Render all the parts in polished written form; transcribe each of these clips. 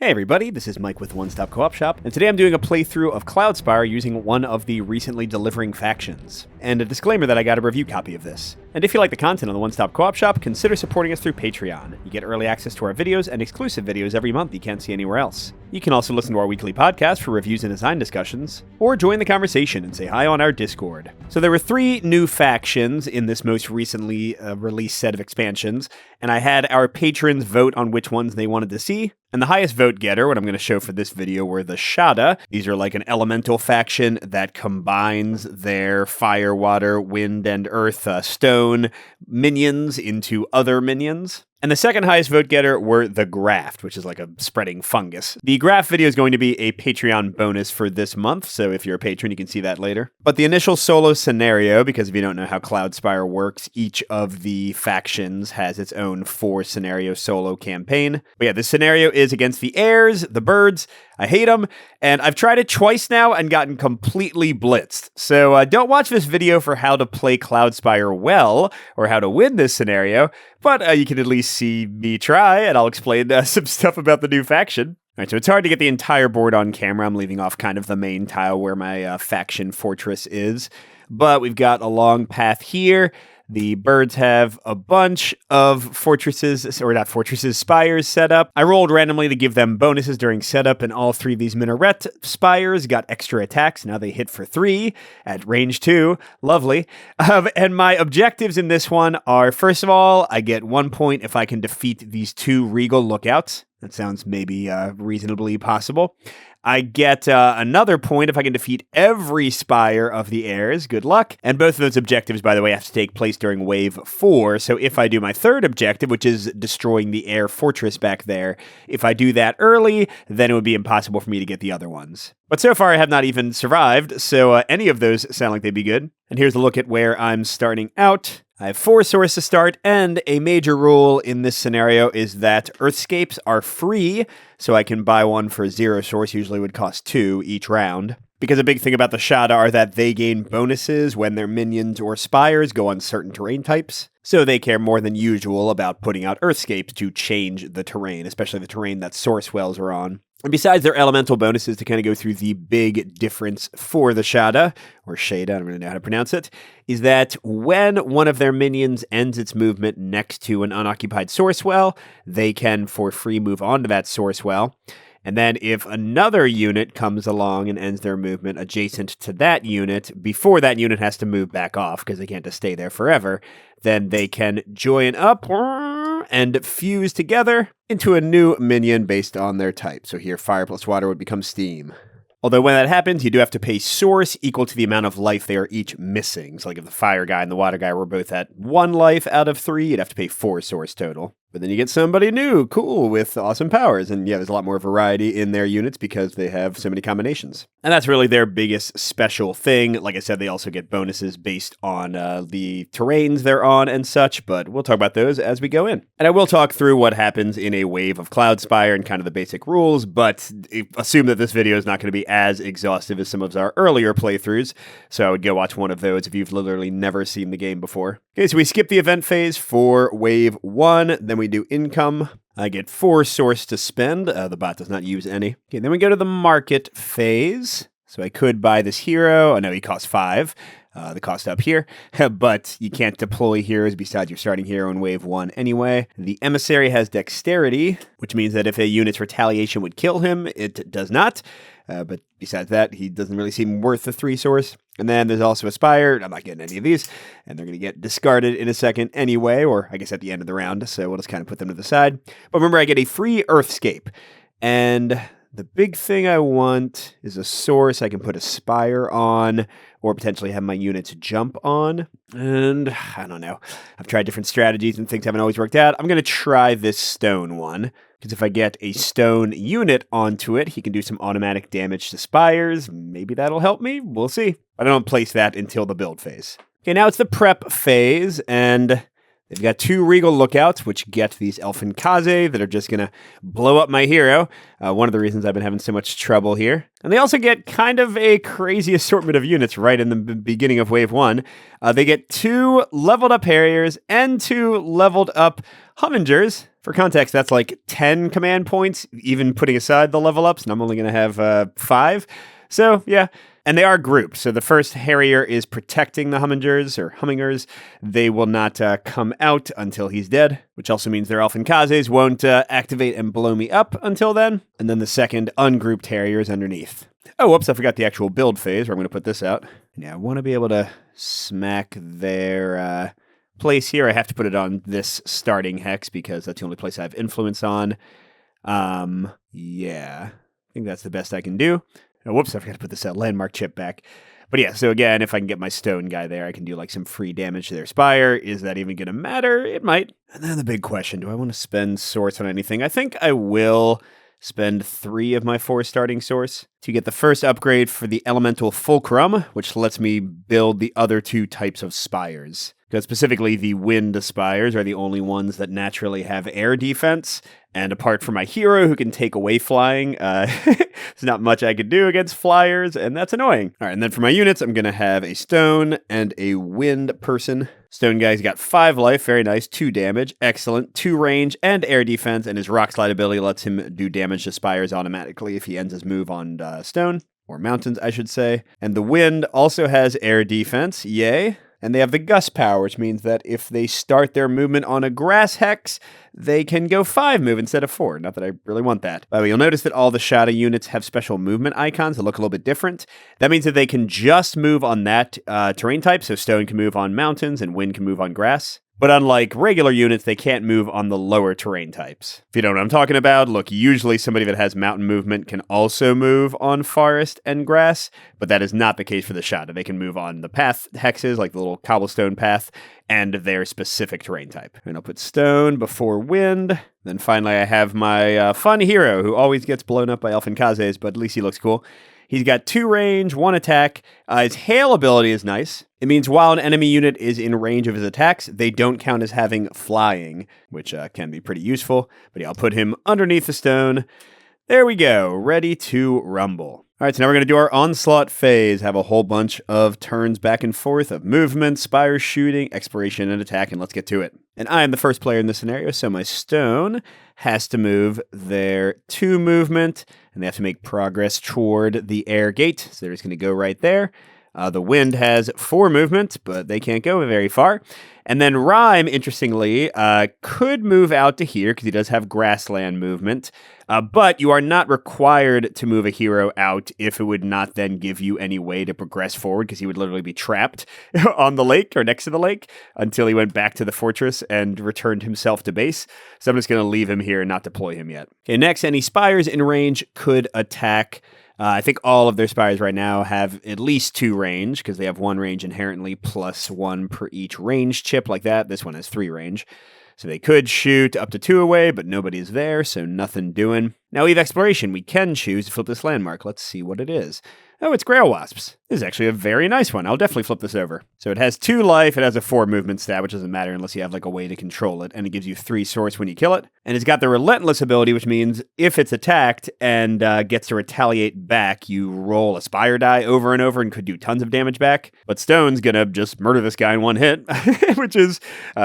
Hey everybody, this is Mike with One Stop Co-op Shop, and today I'm doing a playthrough of Cloudspire using one of the recently delivering factions. And a disclaimer that I got a review copy of this. And if you like the content on the One Stop Co-op Shop, consider supporting us through Patreon. You get early access to our videos and exclusive videos every month you can't see anywhere else. You can also listen to our weekly podcast for reviews and design discussions, or join the conversation and say hi on our Discord. So there were 3 new factions in this most recently released set of expansions, and I had our patrons vote on which ones they wanted to see. And the highest vote getter, what I'm going to show for this video, were the Shada. These are like an elemental faction that combines their fire, water, wind, and earth, stone minions into other minions. And the second highest vote getter were the Graft, which is like a spreading fungus. The Graft video is going to be a Patreon bonus for this month, so if you're a patron, you can see that later. But the initial solo scenario, because if you don't know how Cloudspire works, each of the factions has its own 4-scenario solo campaign. But yeah, this scenario is against the airs, the birds. I hate them, and I've tried it twice now and gotten completely blitzed. So don't watch this video for how to play Cloudspire well, or how to win this scenario, but you can at least see me try, and I'll explain some stuff about the new faction. All right, so it's hard to get the entire board on camera. I'm leaving off kind of the main tile where my faction fortress is, but we've got a long path here. The birds have a bunch of fortresses, or not fortresses, spires set up. I rolled randomly to give them bonuses during setup, and all 3 of these minaret spires got extra attacks. Now they hit for 3 at range 2. Lovely. And my objectives in this one are, first of all, I get 1 point if I can defeat these 2 regal lookouts. That sounds maybe reasonably possible. I get another point if I can defeat every spire of the heirs. Good luck. And both of those objectives, by the way, have to take place during wave 4. So if I do my third objective, which is destroying the air fortress back there, if I do that early, then it would be impossible for me to get the other ones. But so far, I have not even survived, so any of those sound like they'd be good. And here's a look at where I'm starting out. I have 4 sources to start, and a major rule in this scenario is that Earthscapes are free, so I can buy one for 0 source, usually would cost 2 each round. Because a big thing about the Shada are that they gain bonuses when their minions or spires go on certain terrain types, so they care more than usual about putting out Earthscapes to change the terrain, especially the terrain that source wells are on. And besides their elemental bonuses, to kind of go through the big difference for the Shada, or Shada, I don't really know how to pronounce it, is that when one of their minions ends its movement next to an unoccupied source well, they can for free move onto that source well. And then if another unit comes along and ends their movement adjacent to that unit, before that unit has to move back off, because they can't just stay there forever, then they can join up and fuse together into a new minion based on their type. So here, fire plus water would become steam. Although when that happens, you do have to pay source equal to the amount of life they are each missing. So like if the fire guy and the water guy were both at 1 life out of 3, you'd have to pay 4 source total. But then you get somebody new, cool, with awesome powers. And yeah, there's a lot more variety in their units because they have so many combinations. And that's really their biggest special thing. Like I said, they also get bonuses based on the terrains they're on and such, but we'll talk about those as we go in. And I will talk through what happens in a wave of Cloudspire and kind of the basic rules, but assume that this video is not going to be as exhaustive as some of our earlier playthroughs, so I would go watch one of those if you've literally never seen the game before. Okay, so we skip the event phase for wave 1, then we do income. I get 4 source to spend. The bot does not use any. Okay, then we go to the market phase. So I could buy this hero. I know he costs 5. The cost up here, but you can't deploy heroes besides your starting hero in wave 1 anyway. The emissary has dexterity, which means that if a unit's retaliation would kill him, it does not. But besides that, he doesn't really seem worth the 3 source. And then there's also Aspire. I'm not getting any of these, and they're going to get discarded in a second anyway, or I guess at the end of the round, so we'll just kind of put them to the side. But remember, I get a free Earthscape, and the big thing I want is a source I can put Aspire on, or potentially have my units jump on. And I don't know. I've tried different strategies and things haven't always worked out. I'm going to try this stone one, because if I get a stone unit onto it, he can do some automatic damage to spires. Maybe that'll help me. We'll see. I don't place that until the build phase. Okay, now it's the prep phase, and they've got 2 regal lookouts, which get these elfin kaze that are just going to blow up my hero. One of the reasons I've been having so much trouble here. And they also get kind of a crazy assortment of units right in the beginning of wave 1. They get 2 leveled up harriers and 2 leveled up Hummingers For context, that's like 10 command points, even putting aside the level ups, and I'm only going to have 5. So, yeah. And they are grouped. So the first Harrier is protecting the Hummingers. They will not come out until he's dead, which also means their Elfin Kazes won't activate and blow me up until then. And then the second ungrouped Harrier is underneath. Oh, whoops, I forgot the actual build phase where I'm going to put this out. Yeah, I want to be able to smack their place here. I have to put it on this starting hex because that's the only place I have influence on. Yeah, I think that's the best I can do. Oh, whoops, I forgot to put this landmark chip back. But yeah, so again, if I can get my stone guy there, I can do like some free damage to their spire. Is that even going to matter? It might. And then the big question, do I want to spend source on anything? I think I will spend 3 of my 4 starting source to get the first upgrade for the Elemental Fulcrum, which lets me build the other 2 types of spires. Because specifically, the wind spires are the only ones that naturally have air defense. And apart from my hero, who can take away flying, there's not much I could do against flyers, and that's annoying. All right, and then for my units, I'm going to have a stone and a wind person. Stone guy's got 5 life, very nice, 2 damage, excellent, 2 range, and air defense, and his rock slide ability lets him do damage to spires automatically if he ends his move on stone, or mountains, I should say. And the wind also has air defense, yay. And they have the gust power, which means that if they start their movement on a grass hex, they can go 5 move instead of 4. Not that I really want that. By the way, you'll notice that all the Shada units have special movement icons that look a little bit different. That means that they can just move on that terrain type, so stone can move on mountains and wind can move on grass. But unlike regular units, they can't move on the lower terrain types. If you know what I'm talking about, look, usually somebody that has mountain movement can also move on forest and grass, but that is not the case for the Shada. They can move on the path hexes, like the little cobblestone path, and their specific terrain type. And I'll put stone before wind. Then finally I have my fun hero, who always gets blown up by Elfin Kazes, but at least he looks cool. He's got 2 range, 1 attack. His hail ability is nice. It means while an enemy unit is in range of his attacks, they don't count as having flying, which can be pretty useful. But yeah, I'll put him underneath the stone. There we go, ready to rumble. All right, so now we're going to do our onslaught phase, have a whole bunch of turns back and forth of movement, spire shooting, exploration, and attack, and let's get to it. And I am the first player in this scenario, so my stone has to move their 2 movement, and they have to make progress toward the air gate, so they're just going to go right there. The wind has 4 movement, but they can't go very far. And then Rhyme, interestingly, could move out to here because he does have grassland movement. But you are not required to move a hero out if it would not then give you any way to progress forward, because he would literally be trapped on the lake or next to the lake until he went back to the fortress and returned himself to base. So I'm just going to leave him here and not deploy him yet. Okay, next, any spires in range could attack. I think all of their spires right now have at least 2 range, because they have 1 range inherently plus 1 per each range chip like that. This one has 3 range. So they could shoot up to 2 away, but nobody's there, so nothing doing. Now we have exploration. We can choose to flip this landmark. Let's see what it is. Oh, it's Grail Wasps. This is actually a very nice one. I'll definitely flip this over. So it has 2 life, it has a 4 movement stat, which doesn't matter unless you have like a way to control it, and it gives you 3 source when you kill it. And it's got the Relentless ability, which means if it's attacked and gets to retaliate back, you roll a spire die over and over and could do tons of damage back. But Stone's gonna just murder this guy in 1 hit, which is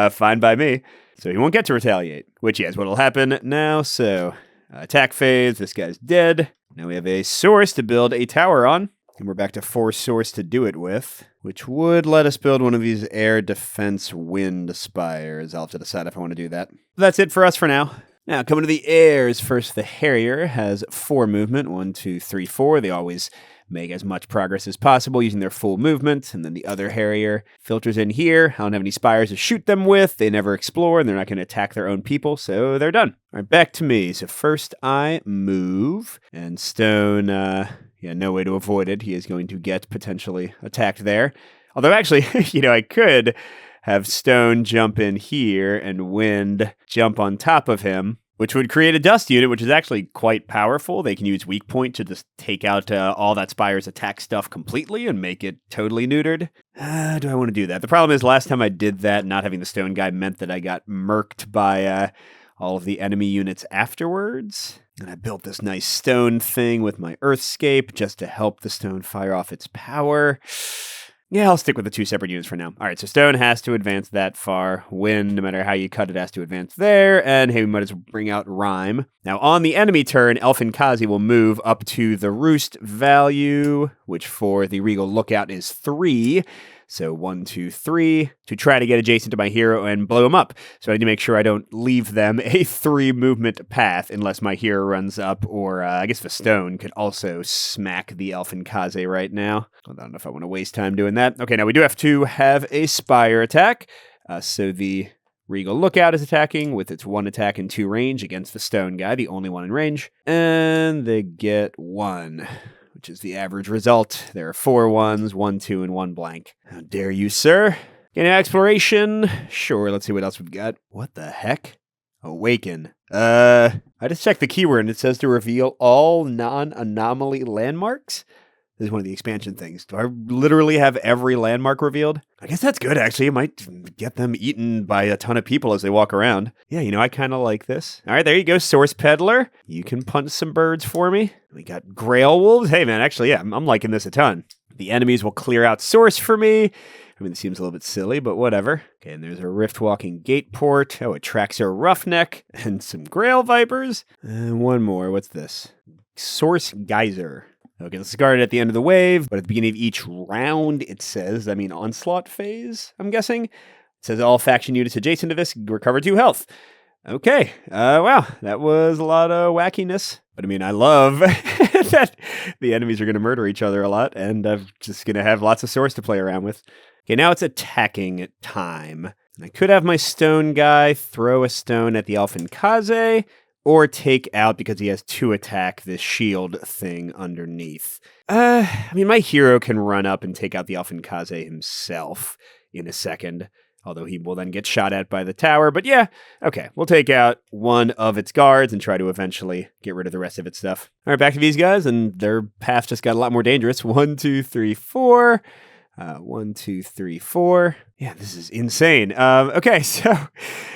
fine by me. So he won't get to retaliate, which is what'll happen now. So attack phase, this guy's dead. Now we have a source to build a tower on, and we're back to 4 source to do it with, which would let us build one of these air defense wind spires. I'll have to decide if I want to do that. That's it for us for now. Now, coming to the airs, first the Harrier has 4 movement, 1, 2, 3, 4. They always make as much progress as possible using their full movement, and then the other Harrier filters in here. I don't have any spires to shoot them with. They never explore, and they're not going to attack their own people, so they're done. All right, back to me. So first I move, and Stone, no way to avoid it. He is going to get potentially attacked there. Although actually, I could have Stone jump in here and Wind jump on top of him, which would create a dust unit, which is actually quite powerful. They can use weak point to just take out all that Spire's attack stuff completely and make it totally neutered. Do I want to do that? The problem is last time I did that, not having the stone guy meant that I got murked by all of the enemy units afterwards. And I built this nice stone thing with my Earthscape just to help the stone fire off its power. Yeah, I'll stick with the 2 separate units for now. All right, so stone has to advance that far. Wind, no matter how you cut it, has to advance there. And hey, we might as well bring out Rhyme. Now, on the enemy turn, Elfin Kazi will move up to the roost value, which for the Regal Lookout is 3. So 1, 2, 3 to try to get adjacent to my hero and blow him up. So I need to make sure I don't leave them a 3 movement path unless my hero runs up, or I guess the stone could also smack the Elfin Kaze right now. I don't know if I want to waste time doing that. Okay, now we do have to have a Spire attack. So the Regal Lookout is attacking with its 1 attack and 2 range against the stone guy, the only one in range. And they get 1. Which is the average result. There are 4 1s, 1 2, and 1 blank. How dare you, sir? Getting exploration? Sure, let's see what else we've got. What the heck? Awaken. I just checked the keyword and it says to reveal all non-anomaly landmarks. This is one of the expansion things. Do I literally have every landmark revealed? I guess that's good, actually. It might get them eaten by a ton of people as they walk around. Yeah, I kind of like this. All right, there you go, Source Peddler. You can punch some birds for me. We got Grail Wolves. Hey, man, actually, yeah, I'm liking this a ton. The enemies will clear out Source for me. I mean, it seems a little bit silly, but whatever. Okay, and there's a Rift-walking Gateport. Oh, it tracks a Roughneck and some Grail Vipers. And one more. What's this? Source Geyser. Okay, let's guard it at the end of the wave, but at the beginning of each round, it says, onslaught phase, I'm guessing. It says all faction units adjacent to this recover 2 health. Okay, wow, that was a lot of wackiness. But I love that the enemies are going to murder each other a lot, and I'm just going to have lots of Source to play around with. Okay, now it's attacking time. And I could have my stone guy throw a stone at the Elfin Kaze, or take out, because he has 2 attack, this shield thing underneath. My hero can run up and take out the Elfin Kaze himself in a second, although he will then get shot at by the tower. But yeah, okay, we'll take out one of its guards and try to eventually get rid of the rest of its stuff. All right, back to these guys, and their path just got a lot more dangerous. 1, 2, 3, 4. 1, 2, 3, 4. Yeah, this is insane. Okay, so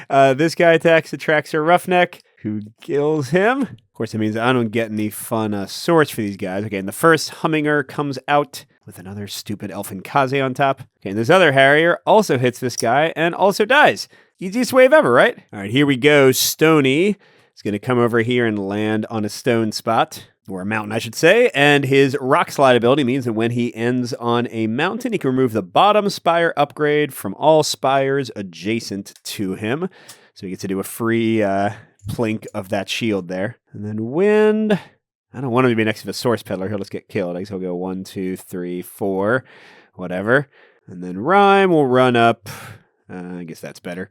this guy attacks the Traxxer Roughneck, who kills him. Of course, that means I don't get any fun swords for these guys. Okay, and the first Humminger comes out with another stupid Elfin Kaze on top. Okay, and this other Harrier also hits this guy and also dies. Easiest wave ever, right? All right, here we go. Stony is going to come over here and land on a stone spot. Or a mountain, I should say, and his rock slide ability means that when he ends on a mountain, he can remove the bottom spire upgrade from all spires adjacent to him. So he gets to do a free plink of that shield there. And then wind. I don't want him to be next to the Source Peddler. He'll just get killed. I guess he'll go 1, 2, 3, 4, whatever. And then Rhyme will run up. I guess that's better.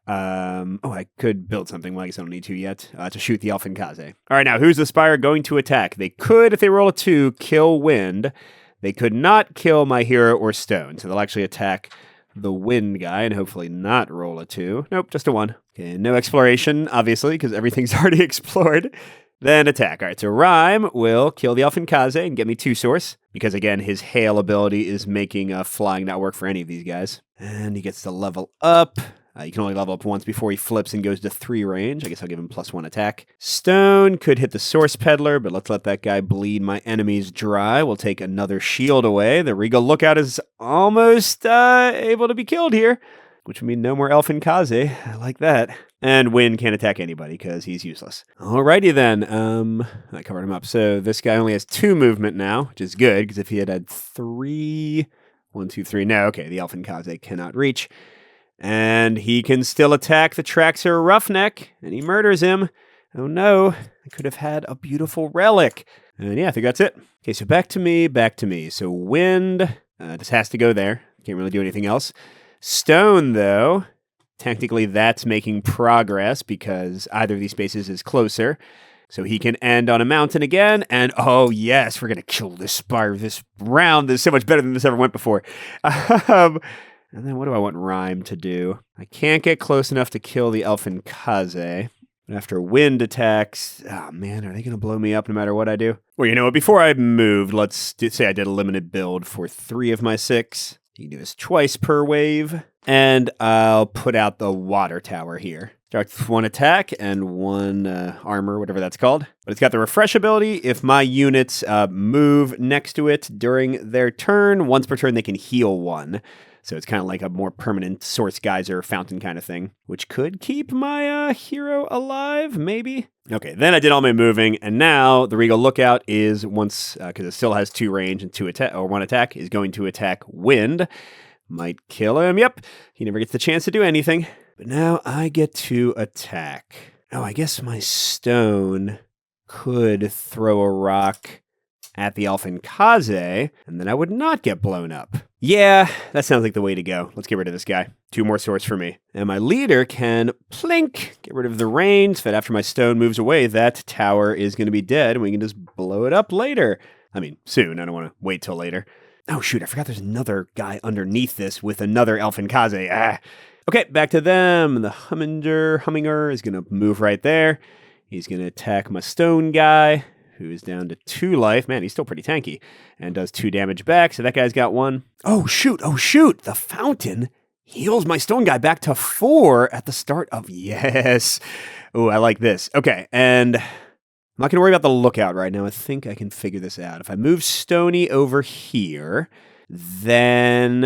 I could build something. Well, I guess I don't need to yet. To shoot the Elfin Kaze. All right, now, who's the Spire going to attack? They could, if they roll a 2, kill Wind. They could not kill my hero or Stone, so they'll actually attack the Wind guy and hopefully not roll a 2. Nope, just a 1. Okay, no exploration, obviously, because everything's already explored. Then attack. All right, so Rhyme will kill the Elfin Kaze and get me 2 Source, because, again, his Hail ability is making flying not work for any of these guys. And he gets to level up. You can only level up once before he flips and goes to 3 range. I guess I'll give him +1 attack. Stone could hit the Source Peddler, but let's let that guy bleed my enemies dry. We'll take another shield away. The Regal Lookout is almost able to be killed here, which would mean no more Elfin Kaze. I like that. And Wind can't attack anybody because he's useless. Alrighty then. I covered him up. So this guy only has 2 movement now, which is good, because if he had 3... 1, 2, 3. No, okay, the Elfin Kaze cannot reach. And he can still attack the Traxxer Roughneck, and he murders him. Oh no, I could have had a beautiful relic. And yeah, I think that's it. Okay, so back to me. So Wind just has to go there. Can't really do anything else. Stone, though, technically that's making progress because either of these spaces is closer. So he can end on a mountain again, and oh yes, we're going to kill this Spire this round. This is so much better than this ever went before. And then what do I want Rhyme to do? I can't get close enough to kill the Elfin Kaze. But after Wind attacks, oh man, are they going to blow me up no matter what I do? Well, you know what? Before I moved, let's say I did a limited build for 3 of my 6. You can do this twice per wave. And I'll put out the water tower here. Starts with 1 attack and 1 armor, whatever that's called. But it's got the refresh ability. If my units move next to it during their turn, once per turn they can heal 1. So it's kind of like a more permanent source geyser fountain kind of thing, which could keep my hero alive, maybe? Okay, then I did all my moving, and now the Regal Lookout is once, because it still has 2 range and 2 attack, or 1 attack, is going to attack Wind. Might kill him, yep. He never gets the chance to do anything. But now I get to attack. Oh, I guess my stone could throw a rock at the Elfin Kaze, and then I would not get blown up. Yeah, that sounds like the way to go. Let's get rid of this guy. 2 more swords for me. And my leader can plink, get rid of the range, so that after my stone moves away, that tower is going to be dead, and we can just blow it up later. I mean, soon. I don't want to wait till later. Oh, shoot, I forgot there's another guy underneath this with another Elfin Kaze. Okay, back to them. The Humminger is going to move right there. He's going to attack my stone guy, who is down to 2 life. Man, he's still pretty tanky. And does 2 damage back, so that guy's got 1. Oh, shoot. The fountain heals my stone guy back to 4 at the start of... Yes. Oh, I like this. Okay, and I'm not going to worry about the lookout right now. I think I can figure this out. If I move Stony over here, then...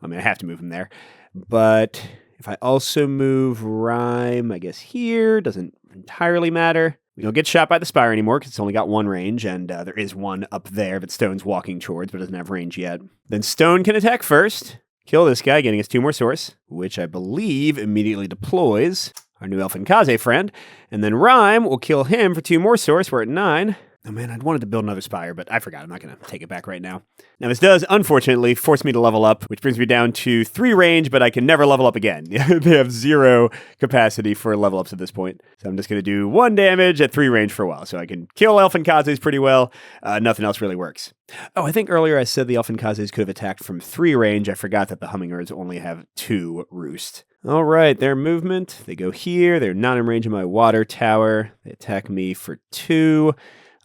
I mean, I have to move him there. But if I also move Rhyme, I guess here, doesn't entirely matter. We don't get shot by the Spire anymore because it's only got 1 range, and there is 1 up there that Stone's walking towards, but doesn't have range yet. Then Stone can attack first, kill this guy, getting us 2 more source, which I believe immediately deploys our new Elfin Kaze friend, and then Rhyme will kill him for 2 more source. We're at 9. Oh man, I'd wanted to build another Spire, but I forgot. I'm not going to take it back right now. Now this does, unfortunately, force me to level up, which brings me down to 3 range, but I can never level up again. They have 0 capacity for level ups at this point. So I'm just going to do 1 damage at 3 range for a while. So I can kill Elfin Kazes pretty well. Nothing else really works. Oh, I think earlier I said the Elfin Kazes could have attacked from 3 range. I forgot that the Hummingers only have 2 roost. All right, their movement. They go here. They're not in range of my water tower. They attack me for 2.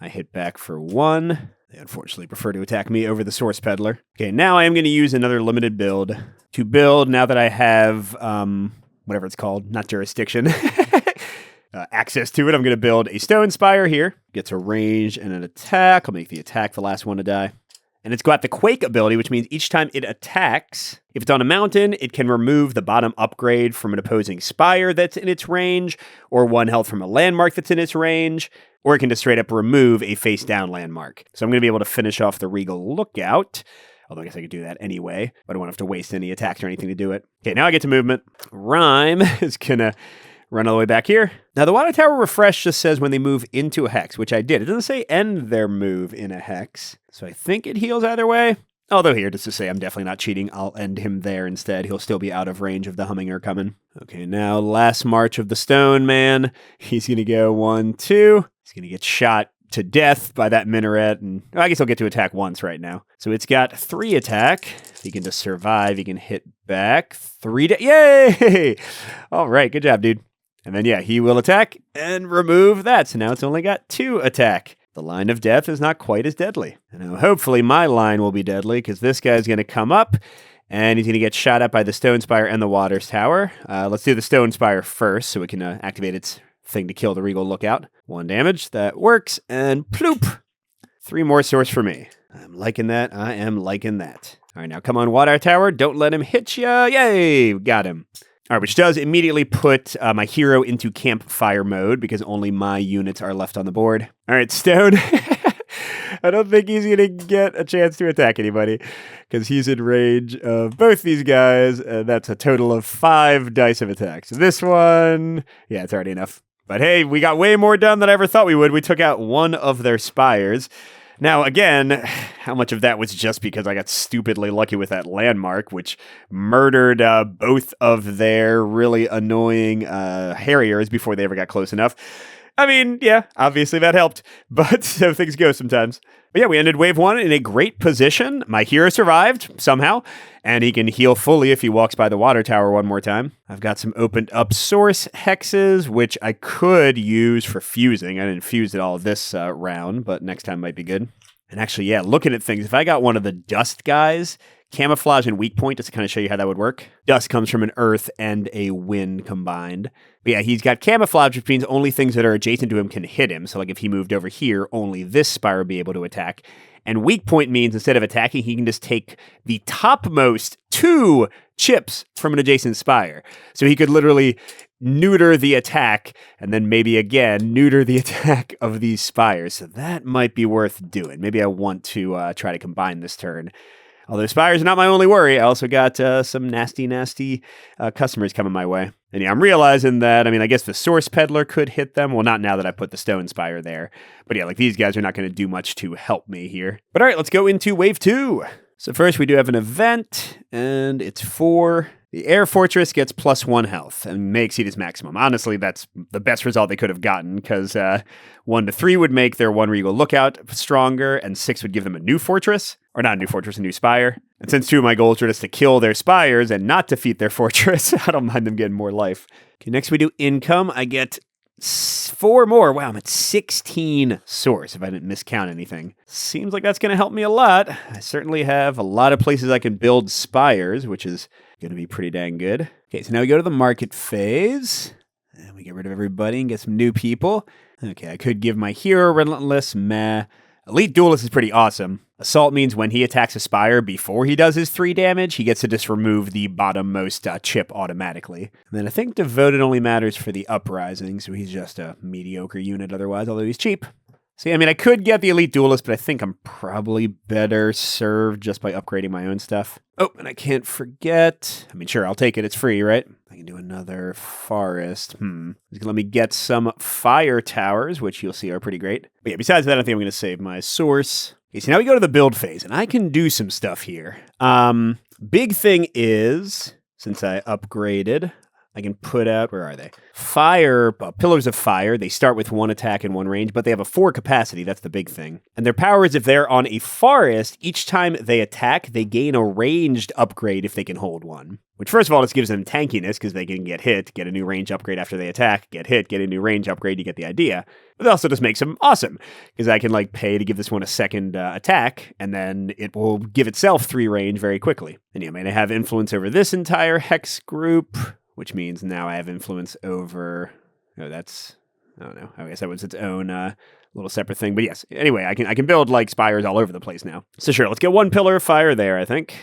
I hit back for 1. They unfortunately prefer to attack me over the Source Peddler. Okay, now I am going to use another limited build to build, now that I have, whatever it's called, not jurisdiction, access to it. I'm going to build a Stone Spire here. Gets a range and an attack. I'll make the attack the last one to die. And it's got the Quake ability, which means each time it attacks, if it's on a mountain, it can remove the bottom upgrade from an opposing spire that's in its range, or 1 health from a landmark that's in its range, or it can just straight up remove a face-down landmark. So I'm going to be able to finish off the Regal Lookout, although I guess I could do that anyway, but I don't want to have to waste any attacks or anything to do it. Okay, now I get to movement. Rhyme is going to run all the way back here. Now, the Water Tower Refresh just says when they move into a hex, which I did. It doesn't say end their move in a hex, so I think it heals either way. Although here, just to say I'm definitely not cheating, I'll end him there instead. He'll still be out of range of the Humminger coming. Okay, now last march of the Stone Man. He's going to go 1, 2. He's going to get shot to death by that minaret, and I guess he'll get to attack once right now. So it's got 3 attack. If he can just survive, he can hit back. 3 Yay! All right, good job, dude. And then, yeah, he will attack and remove that. So now it's only got 2 attack. The line of death is not quite as deadly. And now hopefully my line will be deadly, because this guy's going to come up, and he's going to get shot at by the Stone Spire and the Water Tower. Let's do the Stone Spire first, so we can activate its thing to kill the Regal Lookout. 1 damage. That works. And ploop! 3 more source for me. I'm liking that. I am liking that. All right, now come on, Water Tower. Don't let him hit ya. Yay! Got him. All right, which does immediately put my hero into campfire mode because only my units are left on the board. All right, Stone. I don't think he's going to get a chance to attack anybody because he's in range of both these guys. That's a total of 5 dice of attacks. This one, yeah, it's already enough. But hey, we got way more done than I ever thought we would. We took out 1 of their spires. Now, again, how much of that was just because I got stupidly lucky with that landmark, which murdered both of their really annoying harriers before they ever got close enough. I mean, yeah, obviously that helped, but so things go sometimes. But yeah, we ended wave 1 in a great position. My hero survived somehow, and he can heal fully if he walks by the Water Tower 1 more time. I've got some opened up source hexes, which I could use for fusing. I didn't fuse it all this round, but next time might be good. And actually, yeah, looking at things, if I got one of the dust guys, camouflage and weak point, just to kind of show you how that would work. Dust comes from an earth and a wind combined. But yeah, he's got camouflage, which means only things that are adjacent to him can hit him. So like if he moved over here, only this spire would be able to attack. And weak point means instead of attacking, he can just take the topmost 2 chips from an adjacent spire. So he could literally neuter the attack and then maybe again neuter the attack of these spires. So that might be worth doing. Maybe I want to try to combine this turn. Although spires are not my only worry. I also got some nasty customers coming my way. And yeah, I'm realizing that, I guess the Source Peddler could hit them. Well, not now that I put the Stone Spire there. But yeah, like these guys are not going to do much to help me here. But all right, let's go into Wave 2. So first we do have an event, and it's for the Air Fortress gets +1 health and may exceed its maximum. Honestly, that's the best result they could have gotten, because 1 to 3 would make their 1 Regal Lookout stronger, and 6 would give them a new fortress. Or not a new fortress, a new spire. And since 2 of my goals are just to kill their spires and not defeat their fortress, I don't mind them getting more life. Okay, next we do income. I get 4 more. Wow, I'm at 16 source if I didn't miscount anything. Seems like that's going to help me a lot. I certainly have a lot of places I can build spires, which is going to be pretty dang good. Okay, so now we go to the market phase. And we get rid of everybody and get some new people. Okay, I could give my hero Relentless, meh. Elite Duelist is pretty awesome. Assault means when he attacks a spire before he does his 3 damage, he gets to just remove the bottommost chip automatically. And then I think Devoted only matters for the Uprising, so he's just a mediocre unit otherwise, although he's cheap. See, I could get the Elite Duelist, but I think I'm probably better served just by upgrading my own stuff. Oh, and I can't forget. Sure, I'll take it. It's free, right? I can do another Forest. He's going to let me get some Fire Towers, which you'll see are pretty great. But yeah, besides that, I think I'm going to save my Source. Okay, so now we go to the build phase, and I can do some stuff here. Big thing is, since I upgraded, I can put out, where are they? Pillars of Fire. They start with 1 attack and 1 range, but they have a 4 capacity. That's the big thing. And their power is if they're on a forest, each time they attack, they gain a ranged upgrade if they can hold one. Which, first of all, just gives them tankiness, because they can get hit, get a new range upgrade after they attack, get hit, get a new range upgrade, you get the idea. But it also just makes them awesome, because I can pay to give this one a second attack, and then it will give itself 3 range very quickly. And yeah, I have influence over this entire Hex group, which means now I have influence over, I don't know, I guess that was its own little separate thing. But yes, anyway, I can build spires all over the place now. So sure, let's get 1 Pillar of Fire there, I think.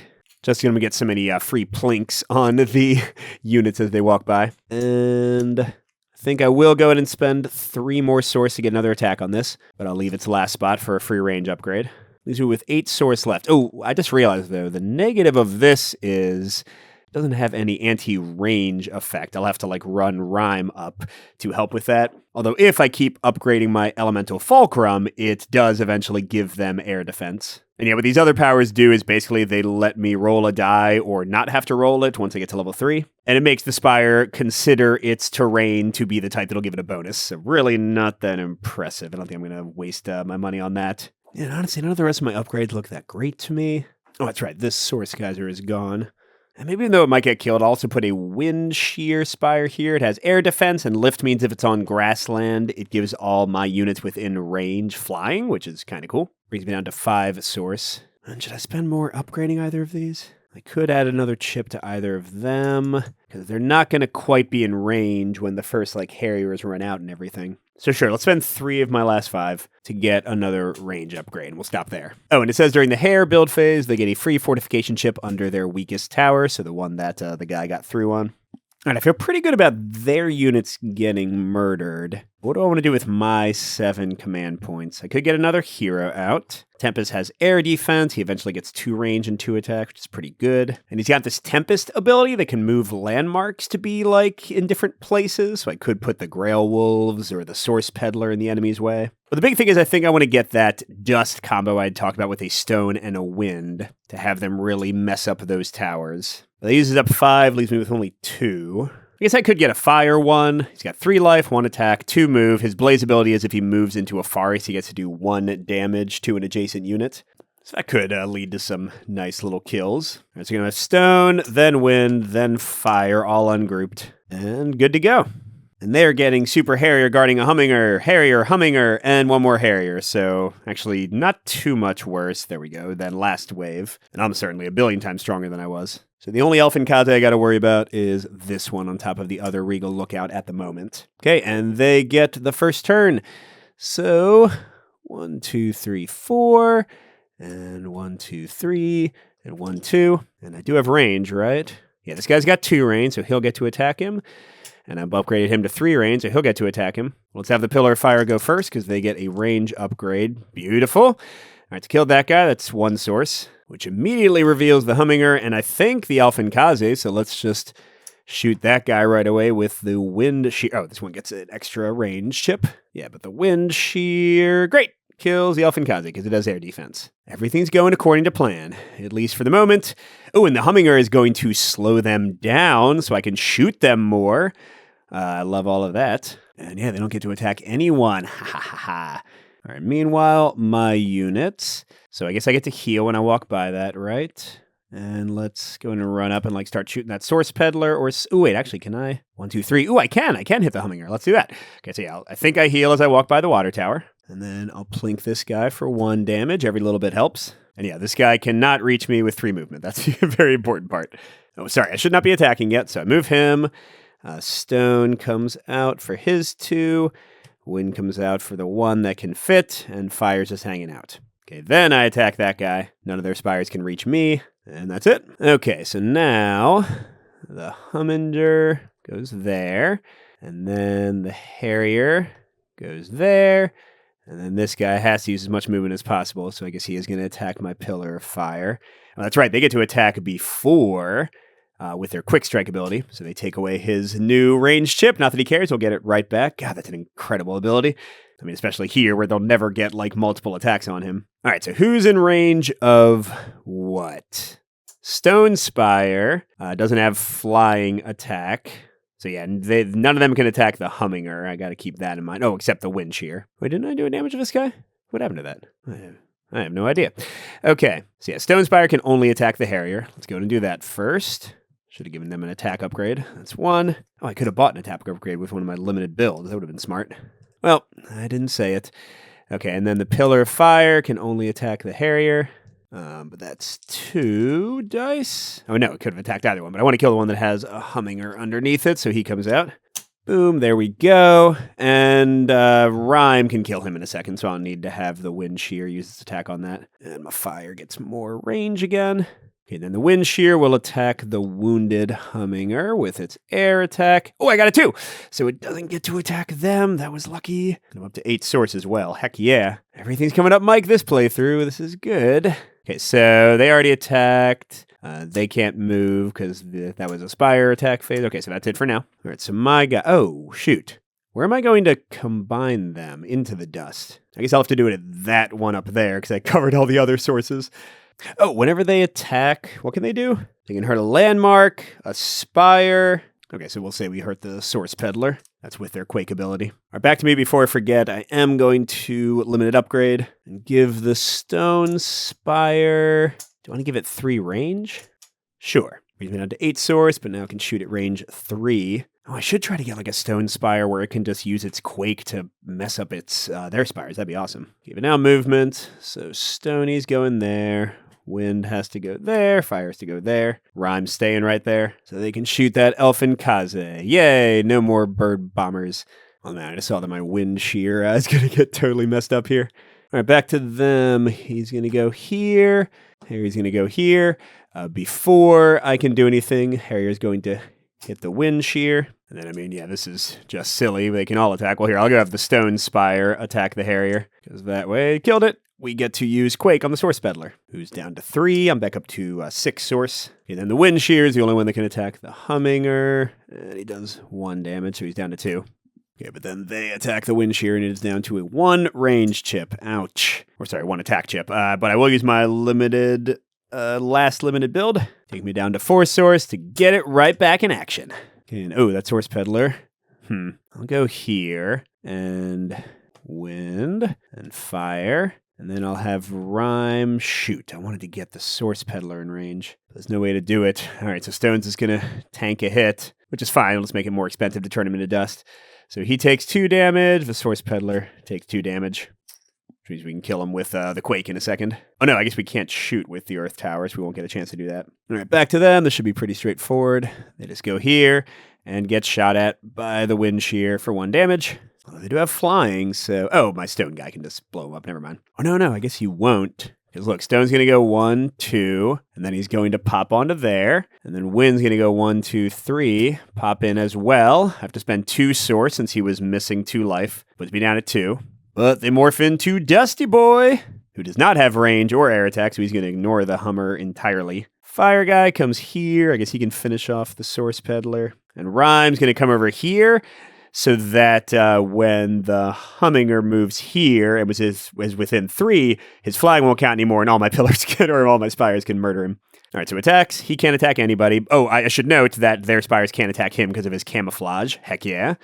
Just going to get so many free plinks on the units as they walk by. And I think I will go ahead and spend 3 more source to get another attack on this, but I'll leave its last spot for a free range upgrade. Leaves me with 8 source left. Oh, I just realized, though, the negative of this is doesn't have any anti-range effect. I'll have to run Rhyme up to help with that. Although if I keep upgrading my Elemental Fulcrum, it does eventually give them air defense. And yeah, what these other powers do is basically they let me roll a die or not have to roll it once I get to level 3. And it makes the Spire consider its terrain to be the type that'll give it a bonus. So really not that impressive. I don't think I'm going to waste my money on that. And honestly, none of the rest of my upgrades look that great to me. Oh, that's right. This Source Geyser is gone. And maybe even though it might get killed, I'll also put a Wind Shear Spire here. It has air defense, and lift means if it's on grassland, it gives all my units within range flying, which is kind of cool. Brings me down to 5 source. And should I spend more upgrading either of these? I could add another chip to either of them, because they're not going to quite be in range when the first Harriers run out and everything. So sure, let's spend 3 of my last 5 to get another range upgrade, and we'll stop there. Oh, and it says during the Hare build phase, they get a free fortification chip under their weakest tower, so the one that the guy got through on. All right, I feel pretty good about their units getting murdered. What do I want to do with my 7 command points? I could get another hero out. Tempest has air defense. He eventually gets 2 range and 2 attack, which is pretty good. And he's got this Tempest ability that can move landmarks to be in different places. So I could put the Grail Wolves or the Source Peddler in the enemy's way. But the big thing is I think I want to get that Dust combo I'd talked about with a Stone and a Wind to have them really mess up those towers. That uses up 5, leaves me with only 2. I guess I could get a Fire one. He's got 3 life, 1 attack, 2 move. His Blaze ability is if he moves into a forest, he gets to do 1 damage to an adjacent unit. So that could lead to some nice little kills. All right, so we're going to have Stone, then Wind, then Fire, all ungrouped. And good to go. And they're getting Super Harrier guarding a Humminger, Harrier, Humminger, and one more Harrier. So actually not too much worse, there we go, than last wave. And I'm certainly a billion times stronger than I was. So the only Elfin Kaze I got to worry about is this one on top of the other Regal Lookout at the moment. Okay, and they get the first turn. So 1, 2, 3, 4, and 1, 2, 3, and 1, 2. And I do have range, right? Yeah, this guy's got 2 range, so he'll get to attack him. And I've upgraded him to 3 range, so he'll get to attack him. Let's have the Pillar of Fire go first, because they get a range upgrade. Beautiful. All right, to kill that guy, that's 1 source, which immediately reveals the Humminger, and I think the Elfin Kaze, so let's just shoot that guy right away with the Wind Shear. Oh, this one gets an extra range chip. Yeah, but the Wind Shear, great! Kills the Elfin Kaze, because it does air defense. Everything's going according to plan, at least for the moment. Oh, and the Humminger is going to slow them down, so I can shoot them more. I love all of that. And yeah, they don't get to attack anyone. Ha ha ha ha. All right, meanwhile, my units. So I guess I get to heal when I walk by that, right? And let's go and run up and start shooting that Source Peddler. Or, oh wait, actually, can I? 1, 2, 3. Ooh, I can hit the Humminger. Let's do that. Okay, so yeah, I think I heal as I walk by the water tower. And then I'll plink this guy for 1 damage. Every little bit helps. And yeah, this guy cannot reach me with 3 movement. That's a very important part. Oh, sorry, I should not be attacking yet. So I move him. Stone comes out for his 2. Wind comes out for the 1 that can fit. And Fire's just hanging out. Okay, then I attack that guy. None of their spires can reach me. And that's it. Okay, so now the Humminger goes there. And then the Harrier goes there. And then this guy has to use as much movement as possible, so I guess he is going to attack my Pillar of Fire. Well, that's right, they get to attack before with their Quick Strike ability, so they take away his new range chip. Not that he cares, he'll get it right back. God, that's an incredible ability. I mean, especially here, where they'll never get, multiple attacks on him. All right, so who's in range of what? Stone Spire doesn't have flying attack. So yeah, none of them can attack the Humminger. I got to keep that in mind. Oh, except the Wind Shear. Wait, didn't I do a damage to this guy? What happened to that? I have no idea. Okay, so yeah, Stone Spire can only attack the Harrier. Let's go and do that first. Should have given them an attack upgrade. That's 1. Oh, I could have bought an attack upgrade with one of my limited builds. That would have been smart. Well, I didn't say it. Okay, and then the Pillar of Fire can only attack the Harrier. But that's 2 dice. Oh, no, it could have attacked either one, but I want to kill the one that has a Humminger underneath it, so he comes out. Boom, there we go. And Rhyme can kill him in a second, so I'll need to have the Wind Shear use its attack on that. And my Fire gets more range again. Okay, then the Wind Shear will attack the wounded Humminger with its air attack. Oh, I got a 2! So it doesn't get to attack them. That was lucky. And I'm up to 8 source as well. Heck yeah. Everything's coming up, Mike, this playthrough. This is good. Okay, so they already attacked. They can't move because that was a Spire attack phase. Okay, so that's it for now. All right, so my guy... Oh, shoot. Where am I going to combine them into the dust? I guess I'll have to do it at that one up there because I covered all the other sources. Oh, whenever they attack, what can they do? They can hurt a landmark, a spire. Okay, so we'll say we hurt the Source Peddler. That's with their Quake ability. All right, back to me before I forget. I am going to limited upgrade and give the Stone Spire... Do I want to give it 3 range? Sure. Brings me down to 8 source, but now I can shoot at range 3. Oh, I should try to get a Stone Spire where it can just use its Quake to mess up its their spires. That'd be awesome. Give it now movement. So Stoney's going there. Wind has to go there. Fire has to go there. Rhyme's staying right there. So they can shoot that Elfin Kaze. Yay! No more bird bombers. Oh man, I just saw that my Wind Shear is going to get totally messed up here. All right, back to them. He's going to go here. Harry's going to go here. Before I can do anything, Harry's going to hit the Wind Shear. And then, I mean, yeah, this is just silly. They can all attack. Well, here, I'll go have the Stone Spire attack the Harrier. Because that way, killed it. We get to use Quake on the Source Peddler, who's down to 3. I'm back up to 6 source. And then the Wind Shear is the only one that can attack the Humminger. And he does 1 damage, so he's down to 2. Okay, but then they attack the Wind Shear, and it is down to a 1 range chip. Ouch. Or sorry, 1 attack chip. But I will use my limited, last limited build. Take me down to 4 source to get it right back in action. Okay, and oh, that Source Peddler. I'll go here, and Wind, and Fire. And then I'll have Rhyme shoot. I wanted to get the Source Peddler in range. There's no way to do it. All right, so Stones is going to tank a hit, which is fine. Let's make it more expensive to turn him into dust. So he takes 2 damage. The Source Peddler takes 2 damage. Which means we can kill him with the Quake in a second. Oh no, I guess we can't shoot with the Earth Towers. We won't get a chance to do that. All right, back to them. This should be pretty straightforward. They just go here and get shot at by the Wind Shear for 1 damage. Oh, they do have flying, so... Oh, my stone guy can just blow him up. Never mind. Oh, no, I guess he won't. Because look, Stone's going to go 1, 2, and then he's going to pop onto there. And then Wind's going to go 1, 2, 3, pop in as well. I have to spend 2 Source since he was missing 2 life. Puts me down at 2. But they morph into Dusty Boy, who does not have range or air attack, so he's going to ignore the Hummer entirely. Fire guy comes here. I guess he can finish off the Source Peddler. And Rhyme's going to come over here. So that when the Humminger moves here and was within 3, his flying won't count anymore, and all my pillars can, or all my spires can murder him. All right, so attacks. He can't attack anybody. Oh, I should note that their spires can't attack him because of his camouflage. Heck yeah.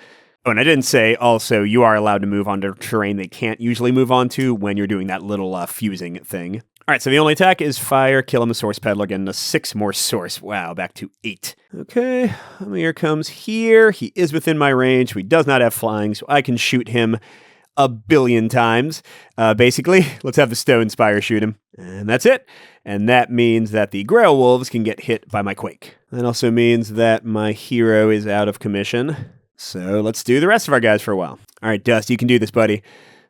Oh, and I didn't say also you are allowed to move onto terrain they can't usually move onto when you're doing that little fusing thing. All right, so the only attack is fire, kill him, the Source Peddler, getting a 6 more Source. Wow, back to 8. Okay, Humminger comes here. He is within my range. He does not have flying, so I can shoot him a billion times. Basically, let's have the Stone Spire shoot him. And that's it. And that means that the Grail Wolves can get hit by my Quake. That also means that my hero is out of commission. So let's do the rest of our guys for a while. All right, Dust, you can do this, buddy.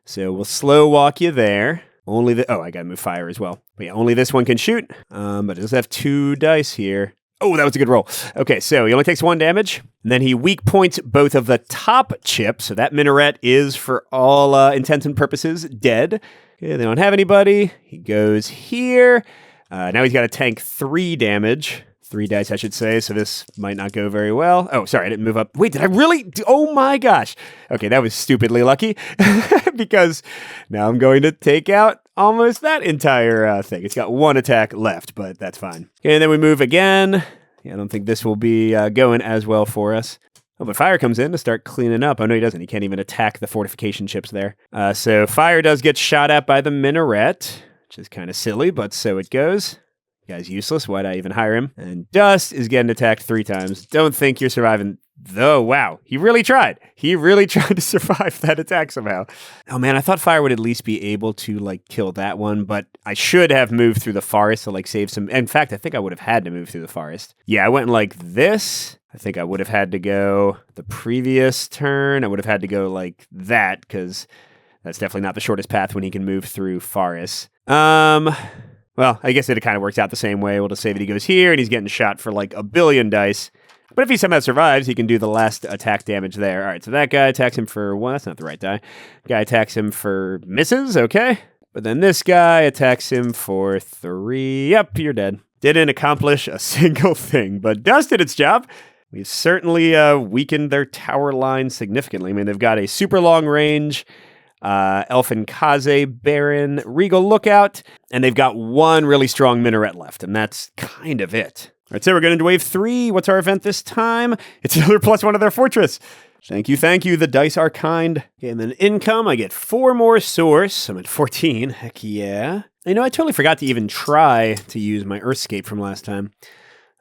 So we'll slow walk you there. Oh, I gotta move fire as well. But yeah, only this one can shoot. But it does have 2 dice here. Oh, that was a good roll. Okay, so he only takes 1 damage. And then he weak points both of the top chips. So that minaret is, for all intents and purposes, dead. Okay, they don't have anybody. He goes here. Now he's got to tank 3 damage. 3 dice, I should say, so this might not go very well. Oh, sorry, I didn't move up. Wait, did I really? Oh my gosh. Okay, that was stupidly lucky because now I'm going to take out almost that entire thing. It's got 1 attack left, but that's fine. Okay, and then we move again. Yeah, I don't think this will be going as well for us. Oh, but Fire comes in to start cleaning up. Oh, no, he doesn't. He can't even attack the fortification chips there. So Fire does get shot at by the minaret, which is kind of silly, but so it goes. Guy's useless. Why'd I even hire him? And Dust is getting attacked 3 times. Don't think you're surviving. Though, wow. He really tried. He really tried to survive that attack somehow. Oh man, I thought Fire would at least be able to kill that one, but I should have moved through the forest to save some. In fact, I think I would have had to move through the forest. Yeah, I went like this. I think I would have had to go the previous turn. I would have had to go like that because that's definitely not the shortest path when he can move through forests. Well, I guess it kind of works out the same way. We'll just say that he goes here, and he's getting shot for a billion dice. But if he somehow survives, he can do the last attack damage there. All right, so that guy attacks him for 1. That's not the right die. Guy attacks him for misses, okay. But then this guy attacks him for 3. Yep, you're dead. Didn't accomplish a single thing, but Dust did its job. We've certainly weakened their tower line significantly. I mean, they've got a super long range Elfin Kaze, Baron, Regal Lookout, and they've got 1 really strong minaret left, and that's kind of it. All right, so we're going into wave 3. What's our event this time? It's another +1 to their fortress. Thank you. The dice are kind. Okay, and then income, I get 4 more Source. I'm at 14. Heck yeah. I totally forgot to even try to use my Earthscape from last time.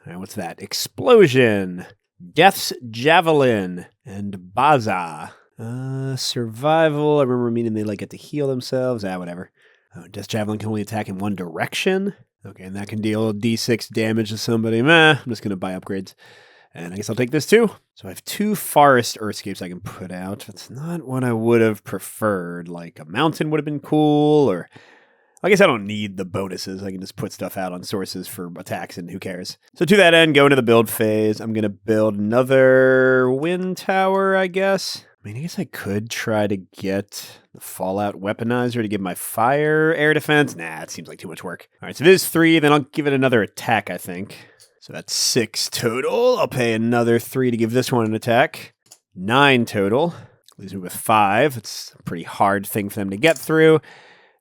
All right, what's that? Explosion, Death's Javelin, and Baza. Survival. I remember meaning they get to heal themselves. Whatever. Oh, Death Javelin can only attack in 1 direction. Okay, and that can deal D6 damage to somebody. I'm just going to buy upgrades. And I guess I'll take this too. So I have 2 forest Earthscapes I can put out. That's not what I would have preferred. A mountain would have been cool, or I guess I don't need the bonuses. I can just put stuff out on sources for attacks, and who cares? So to that end, go into the build phase. I'm going to build another wind tower, I guess. I guess I could try to get the Fallout Weaponizer to give my fire air defense. Nah, it seems like too much work. All right, so this is 3, then I'll give it another attack, I think. So that's 6 total. I'll pay another 3 to give this one an attack. 9 total. Leaves me with 5. It's a pretty hard thing for them to get through.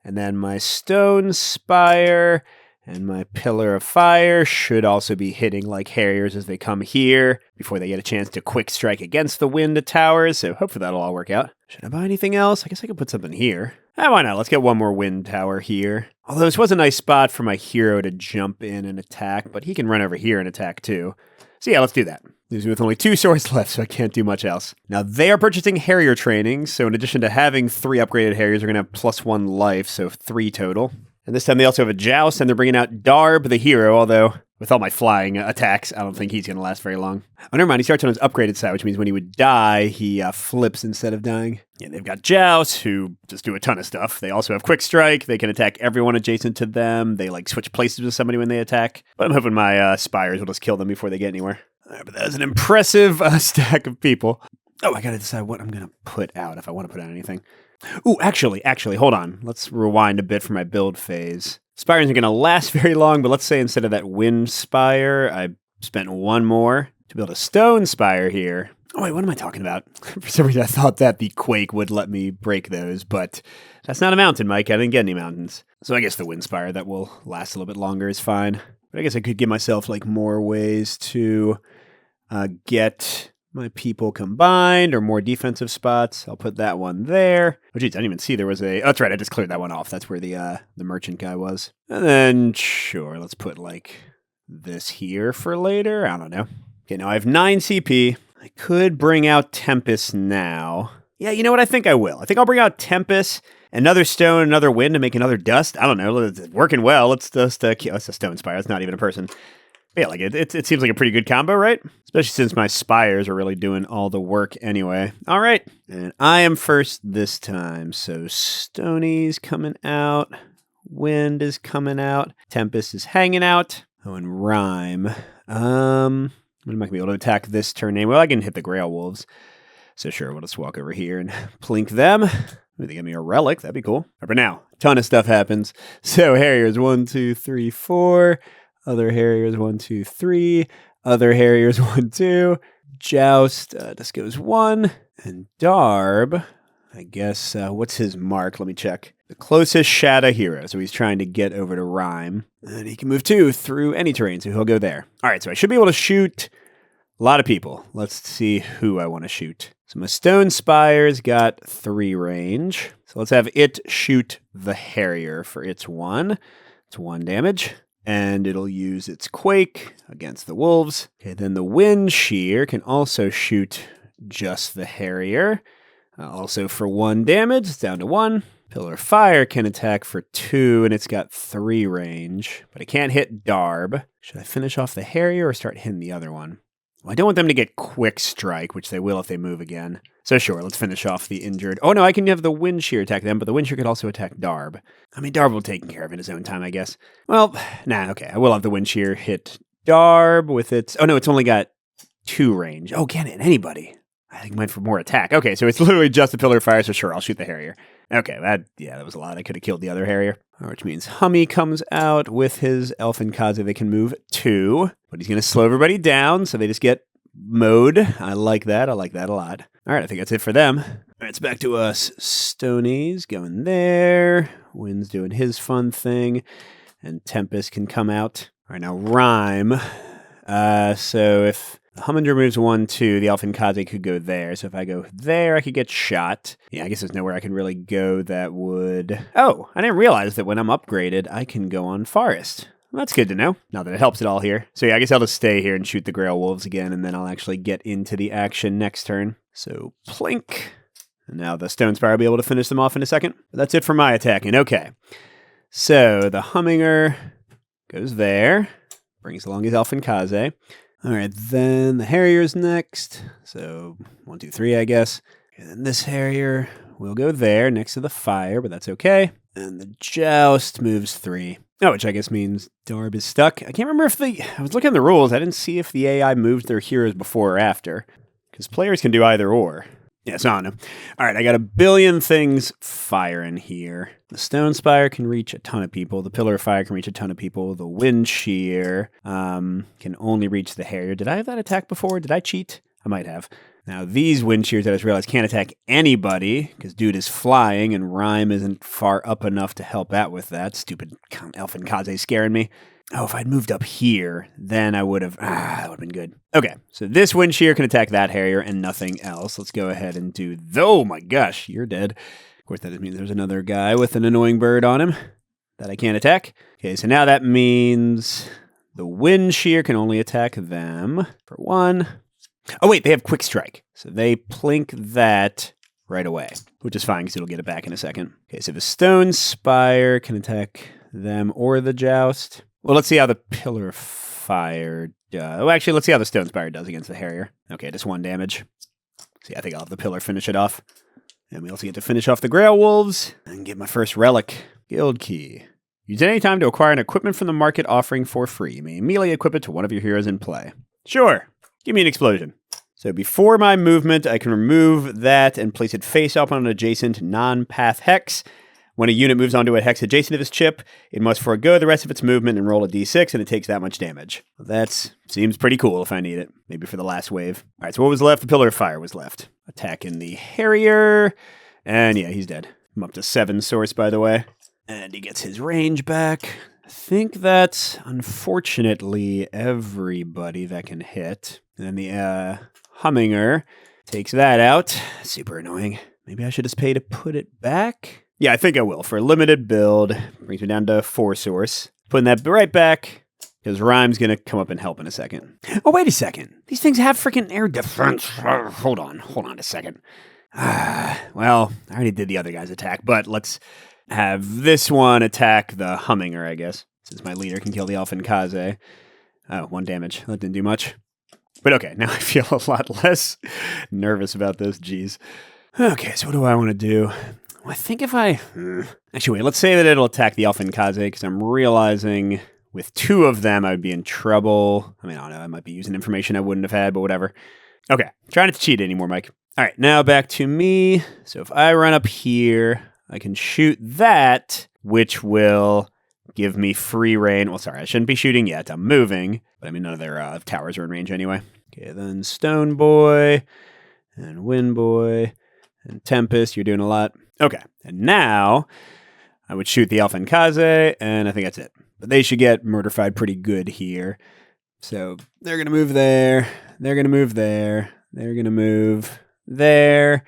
And then my Stone Spire and my Pillar of Fire should also be hitting like Harriers as they come here before they get a chance to quick strike against the wind towers. So hopefully that'll all work out. Should I buy anything else? I guess I could put something here. Why not? Let's get one more wind tower here. Although this was a nice spot for my hero to jump in and attack, but he can run over here and attack too. So yeah, let's do that. Leaves me with only 2 swords left, so I can't do much else. Now, they are purchasing Harrier training, so in addition to having 3 upgraded Harriers, they're going to have +1 life, so 3 total. And this time they also have a Joust, and they're bringing out Darb, the hero, although with all my flying attacks, I don't think he's going to last very long. Oh, never mind, he starts on his upgraded side, which means when he would die, he flips instead of dying. Yeah, they've got Joust, who just do a ton of stuff. They also have Quick Strike. They can attack everyone adjacent to them. They, switch places with somebody when they attack. But I'm hoping my Spires will just kill them before they get anywhere. All right, but that is an impressive stack of people. Oh, I gotta decide what I'm gonna put out, if I want to put out anything. Ooh, actually, hold on. Let's rewind a bit for my build phase. Spire isn't gonna last very long, but let's say instead of that Wind Spire, I spent 1 more to build a Stone Spire here. Oh wait, what am I talking about? For some reason I thought that the Quake would let me break those, but that's not a mountain, Mike. I didn't get any mountains. So I guess the Wind Spire that will last a little bit longer is fine. But I guess I could give myself more ways to get my people combined or more defensive spots. I'll put that one there. Oh, geez, I didn't even see there was a... Oh, that's right, I just cleared that one off. That's where the merchant guy was. And then, sure, let's put, this here for later. I don't know. Okay, now I have 9 CP. I could bring out Tempest now. Yeah, you know what? I think I will. I think I'll bring out Tempest, another Stone, another Wind to make another Dust. I don't know. It's working well. Let's just... it's a Stone Spire. It's not even a person. Yeah, it seems like a pretty good combo, right? Especially since my Spires are really doing all the work anyway. All right, and I am first this time. So Stoney's coming out. Wind is coming out. Tempest is hanging out. Oh, and Rhyme. When am I going to be able to attack this turn name? Well, I can hit the Grail Wolves. So sure, we'll just walk over here and plink them. Maybe they give me a relic. That'd be cool. But now, a ton of stuff happens. So Harriers, 1, 2, 3, 4... Other Harriers, 1, 2, 3. Other Harriers, 1, 2. Joust, this goes 1. And Darb, I guess, what's his mark? Let me check. The closest Shada hero, so he's trying to get over to Rhyme. And he can move 2 through any terrain, so he'll go there. All right, so I should be able to shoot a lot of people. Let's see who I want to shoot. So my Stone Spire's got 3 range. So let's have it shoot the Harrier for its 1. It's 1 damage. And it'll use its Quake against the Wolves. Okay, then the Wind Shear can also shoot just the Harrier. Also for 1 damage, it's down to 1. Pillar of Fire can attack for 2, and it's got 3 range. But it can't hit Darb. Should I finish off the Harrier or start hitting the other one? Well, I don't want them to get Quick Strike, which they will if they move again. So sure, let's finish off the injured. Oh no, I can have the Wind Shear attack them, but the Wind Shear could also attack Darb. I mean, Darb will take care of it in his own time, I guess. Well, nah, okay. I will have the Wind Shear hit Darb with its... Oh no, it's only got 2 range. Oh, can it? Anybody? I think it might for more attack. Okay, so it's literally just a Pillar of Fire, so sure, I'll shoot the Harrier. Okay, that was a lot. I could have killed the other Harrier. Which means Hummy comes out with his Elfin Kaze. They can move 2, but he's going to slow everybody down, so they just get mode. I like that. I like that a lot. All right, I think that's it for them. All right, it's back to us. Stoney's going there. Wind's doing his fun thing. And Tempest can come out. All right, now Rhyme. So if the Humminger moves 1, 2, the Elfin Kaze could go there. So if I go there, I could get shot. Yeah, I guess there's nowhere I can really go that would... Oh, I didn't realize that when I'm upgraded, I can go on Forest. Well, that's good to know. Not that it helps at all here. So yeah, I guess I'll just stay here and shoot the Grail Wolves again, and then I'll actually get into the action next turn. So plink. And now the Stone Spire will be able to finish them off in a second. But that's it for my attacking. Okay. So the Humminger goes there. Brings along his Elfin Kaze. All right, then the Harrier's next. So 1, 2, 3, I guess. And then this Harrier will go there next to the fire, but that's okay. And the Joust moves 3. Oh, which I guess means Darb is stuck. I can't remember if I was looking at the rules. I didn't see if the AI moved their heroes before or after. Because players can do either or. Yeah, so I don't know. All right, I got a billion things firing here. The Stone Spire can reach a ton of people. The Pillar of Fire can reach a ton of people. The Wind Shear can only reach the Harrier. Did I have that attack before? Did I cheat? I might have. Now, these Wind Shears, I just realized, can't attack anybody, because dude is flying, and Rhyme isn't far up enough to help out with that. Stupid Elfin Kaze scaring me. Oh, if I'd moved up here, then I would have... that would have been good. Okay, so this Wind Shear can attack that Harrier and nothing else. Let's go ahead and do... Oh my gosh, you're dead. Of course, that doesn't mean there's another guy with an annoying bird on him that I can't attack. Okay, so now that means the wind shear can only attack them for 1. Oh, wait, they have quick strike. So they plink that right away, which is fine because it'll get it back in a second. Okay, so the stone spire can attack them or the joust. Well, let's see how the pillar of fire does. Oh, actually, let's see how the stone spire does against the harrier. Okay, just 1 damage. See, I think I'll have the pillar finish it off. And we also get to finish off the Grail Wolves and get my first relic, Guild Key. Use it any time to acquire an equipment from the market offering for free. You may immediately equip it to one of your heroes in play. Sure. Give me an explosion. So before my movement, I can remove that and place it face up on an adjacent non-path hex. When a unit moves onto a hex adjacent to this chip, it must forego the rest of its movement and roll a d6, and it takes that much damage. That seems pretty cool if I need it. Maybe for the last wave. All right, so what was left? The Pillar of Fire was left. Attacking the Harrier. And yeah, he's dead. I'm up to 7 source, by the way. And he gets his range back. I think that's, unfortunately, everybody that can hit. And then the Humminger takes that out. Super annoying. Maybe I should just pay to put it back? Yeah, I think I will. For a limited build, brings me down to 4 source. Putting that right back, because Rhyme's going to come up and help in a second. Oh, wait a second. These things have freaking air defense. Hold on a second. Well, I already did the other guy's attack, but let's have this one attack the Humminger, I guess, since my leader can kill the Elfin Kaze. Oh, 1 damage. That didn't do much. But okay, now I feel a lot less nervous about this. Jeez. Okay, so what do I want to do? Well, I think if I... Actually, wait, let's say that it'll attack the Elfin Kaze, because I'm realizing with 2 of them, I would be in trouble. I mean, I don't know, I might be using information I wouldn't have had, but whatever. Okay, trying not to cheat anymore, Mike. All right, now back to me. So if I run up here, I can shoot that, which will give me free reign. Well, sorry, I shouldn't be shooting yet. I'm moving, but I mean, none of their towers are in range anyway. Okay, then Stone Boy and Wind Boy and Tempest. You're doing a lot. Okay, and now I would shoot the Elfin Kaze, and I think that's it. But they should get murderfied pretty good here. So they're going to move there. They're going to move there. They're going to move there.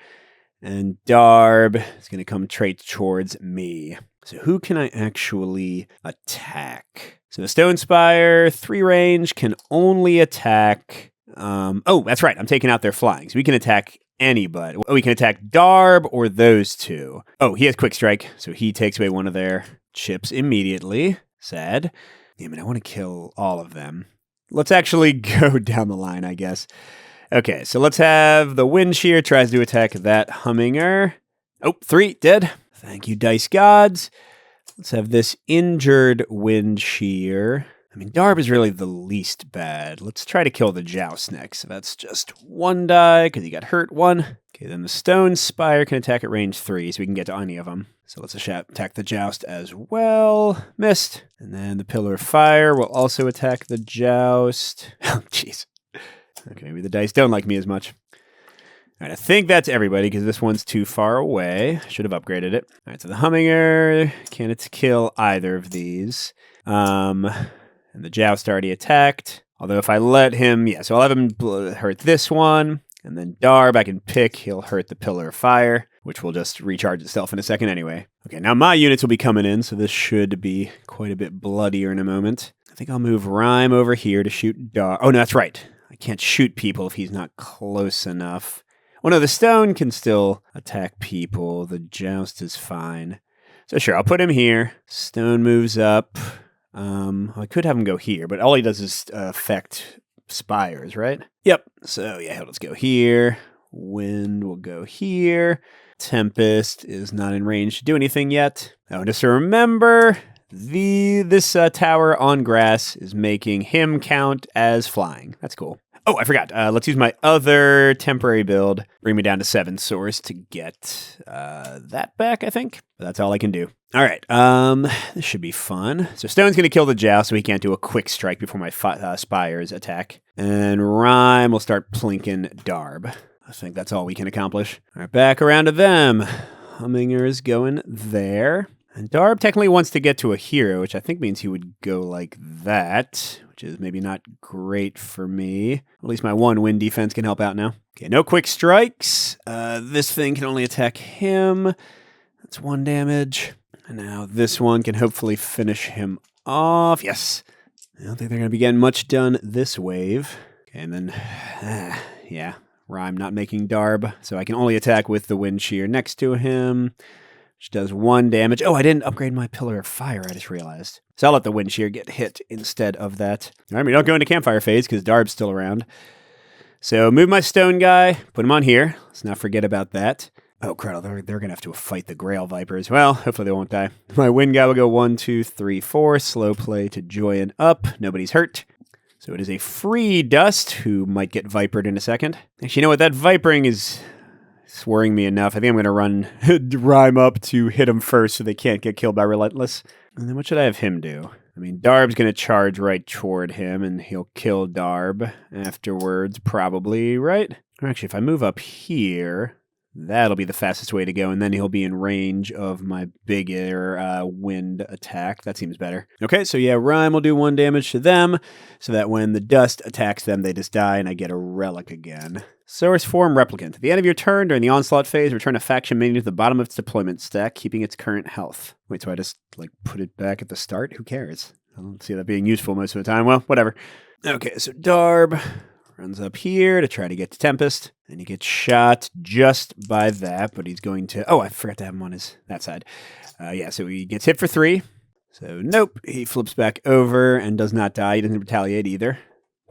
And Darb is going to come straight towards me. So who can I actually attack? So the Stone Spire, 3 range, can only attack... oh, that's right. I'm taking out their flying. So we can attack anybody. Oh, we can attack Darb or those 2. Oh, he has Quick Strike, so he takes away one of their chips immediately. Sad. Damn it, I want to kill all of them. Let's actually go down the line, I guess. Okay, so let's have the Wind Shear tries to attack that Humminger. Oh, 3, dead. Thank you, Dice Gods. Let's have this injured Wind Shear. I mean, Darb is really the least bad. Let's try to kill the Joust next. So that's just 1 die, because he got hurt 1. Okay, then the Stone Spire can attack at range 3, so we can get to any of them. So let's attack the Joust as well. Missed. And then the Pillar of Fire will also attack the Joust. Oh, jeez. Okay, maybe the dice don't like me as much. All right, I think that's everybody, because this one's too far away. Should have upgraded it. All right, so the Humminger can't kill either of these. And the Joust already attacked. Although if I let him, yeah, so I'll have him hurt this one. And then Darb, I can pick. He'll hurt the Pillar of Fire, which will just recharge itself in a second anyway. Okay, now my units will be coming in, so this should be quite a bit bloodier in a moment. I think I'll move Rhyme over here to shoot Darb. Oh, no, that's right. I can't shoot people if he's not close enough. Well, no, the Stone can still attack people. The Joust is fine. So sure, I'll put him here. Stone moves up. I could have him go here, but all he does is affect spires, right? Yep. So yeah, let's go here. Wind will go here. Tempest is not in range to do anything yet. Oh, just to remember, this tower on grass is making him count as flying. That's cool. Oh, I forgot. Let's use my other temporary build. Bring me down to 7 source to get that back, I think. But that's all I can do. All right. This should be fun. So Stone's going to kill the Joust, so he can't do a quick strike before my Spires attack. And Rhyme will start plinking Darb. I think that's all we can accomplish. All right, back around to them. Humminger is going there. And Darb technically wants to get to a hero, which I think means he would go like that, which is maybe not great for me. At least my 1 wind defense can help out now. Okay, no quick strikes. This thing can only attack him. That's 1 damage. And now this one can hopefully finish him off. Yes. I don't think they're going to be getting much done this wave. Okay, and then, yeah, Rhyme not making Darb. So I can only attack with the Wind Shear next to him, which does 1 damage. Oh, I didn't upgrade my Pillar of Fire, I just realized. So I'll let the Wind Shear get hit instead of that. All right, we don't go into Campfire phase because Darb's still around. So move my Stone guy, put him on here. Let's not forget about that. Oh, crap, they're going to have to fight the Grail Vipers. Well, hopefully they won't die. My Wind guy will go 1, 2, 3, 4. Slow play to Joyan up. Nobody's hurt. So it is a free Dust, who might get Vipered in a second. Actually, you know what? That Vipering is worrying me enough. I think I'm going to run Rhyme up to hit him first so they can't get killed by Relentless. And then what should I have him do? I mean, Darb's going to charge right toward him, and he'll kill Darb afterwards, probably, right? Or actually, if I move up here, that'll be the fastest way to go, and then he'll be in range of my bigger wind attack. That seems better. Okay, so yeah, Rhyme will do 1 damage to them, so that when the Dust attacks them, they just die, and I get a Relic again. Source Form Replicant. At the end of your turn, during the Onslaught phase, return a faction minion to the bottom of its deployment stack, keeping its current health. Wait, so I just, put it back at the start? Who cares? I don't see that being useful most of the time. Well, whatever. Okay, so Darb runs up here to try to get to Tempest, and he gets shot just by that, but he's going to... Oh, I forgot to have him on that side. Yeah, so he gets hit for 3. So, nope. He flips back over and does not die. He doesn't retaliate either.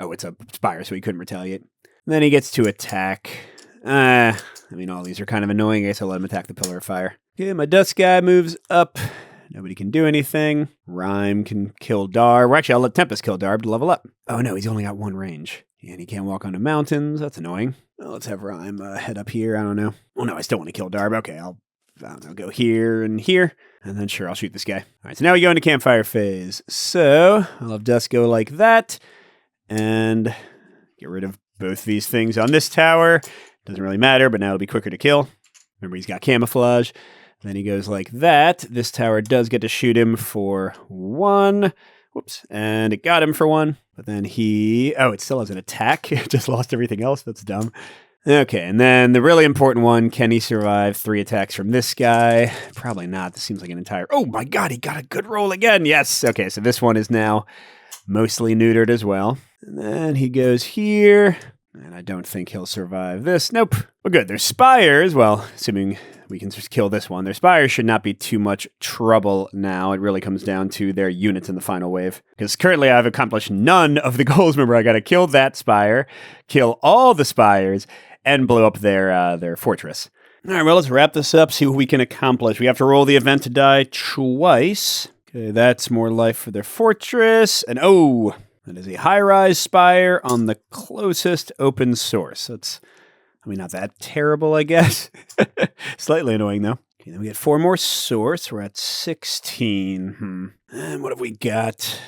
Oh, it's a Spire, so he couldn't retaliate. And then he gets to attack. I mean, all these are kind of annoying. I guess I'll let him attack the Pillar of Fire. Okay, my Dust guy moves up. Nobody can do anything. Rhyme can kill Darb. Well, actually, I'll let Tempest kill Darb to level up. Oh, no, he's only got 1 range. And he can't walk onto mountains. That's annoying. Well, let's have Rhyme head up here. I don't know. Well, no, I still want to kill Darb. Okay, I don't know, go here and here. And then, sure, I'll shoot this guy. All right, so now we go into Campfire phase. So I'll have Dust go like that. And get rid of both these things on this tower. Doesn't really matter, but now it'll be quicker to kill. Remember, he's got camouflage. Then he goes like that. This tower does get to shoot him for 1. Whoops. And it got him for 1. But then it still has an attack. It just lost everything else. That's dumb. Okay, and then the really important one, can he survive 3 attacks from this guy? Probably not. This seems like an entire... Oh my god, he got a good roll again. Yes. Okay, so this one is now mostly neutered as well. And then he goes here. And I don't think he'll survive this. Nope. Well, good. Their Spires, well, assuming we can just kill this one, their Spires should not be too much trouble now. It really comes down to their units in the final wave. Because currently I've accomplished none of the goals. Remember, I got to kill that Spire, kill all the Spires, and blow up their fortress. All right, well, let's wrap this up, see what we can accomplish. We have to roll the event to die twice. Okay, that's more life for their fortress. And oh... That is a high-rise spire on the closest open source. That's, not that terrible, I guess. Slightly annoying, though. Okay, then we get 4 more source. We're at 16. And what have we got?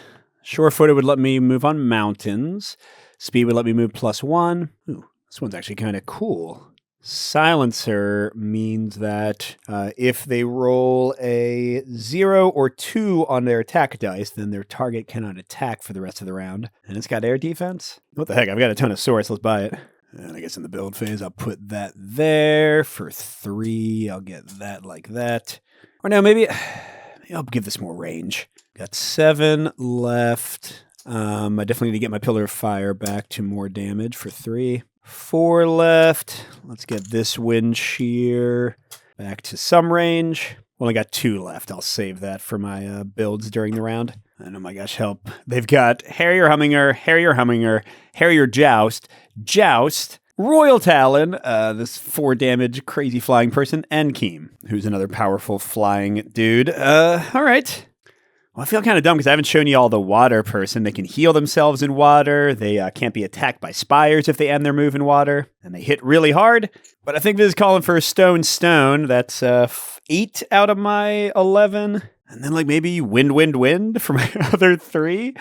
Sure-footed would let me move on mountains. Speed would let me move +1. Ooh, this one's actually kind of cool. Silencer means that if they roll a 0 or 2 on their attack dice, then their target cannot attack for the rest of the round. And it's got air defense. What the heck? I've got a ton of source. Let's buy it. And I guess in the build phase, I'll put that there. For 3, I'll get that like that. Or no, maybe I'll give this more range. Got 7 left. I definitely need to get my Pillar of Fire back to more damage for 3. 4 left. Let's get this Wind Shear back to some range. Only got 2 left. I'll save that for my builds during the round. And oh my gosh, help. They've got Harrier Humminger, Harrier Joust, Royal Talon, this 4 damage crazy flying person, and Keem, who's another powerful flying dude. All right. Well, I feel kind of dumb because I haven't shown you all the water person. They can heal themselves in water. They can't be attacked by Spires if they end their move in water. And they hit really hard. But I think this is calling for a stone. That's 8 out of my 11. And then maybe wind for my other 3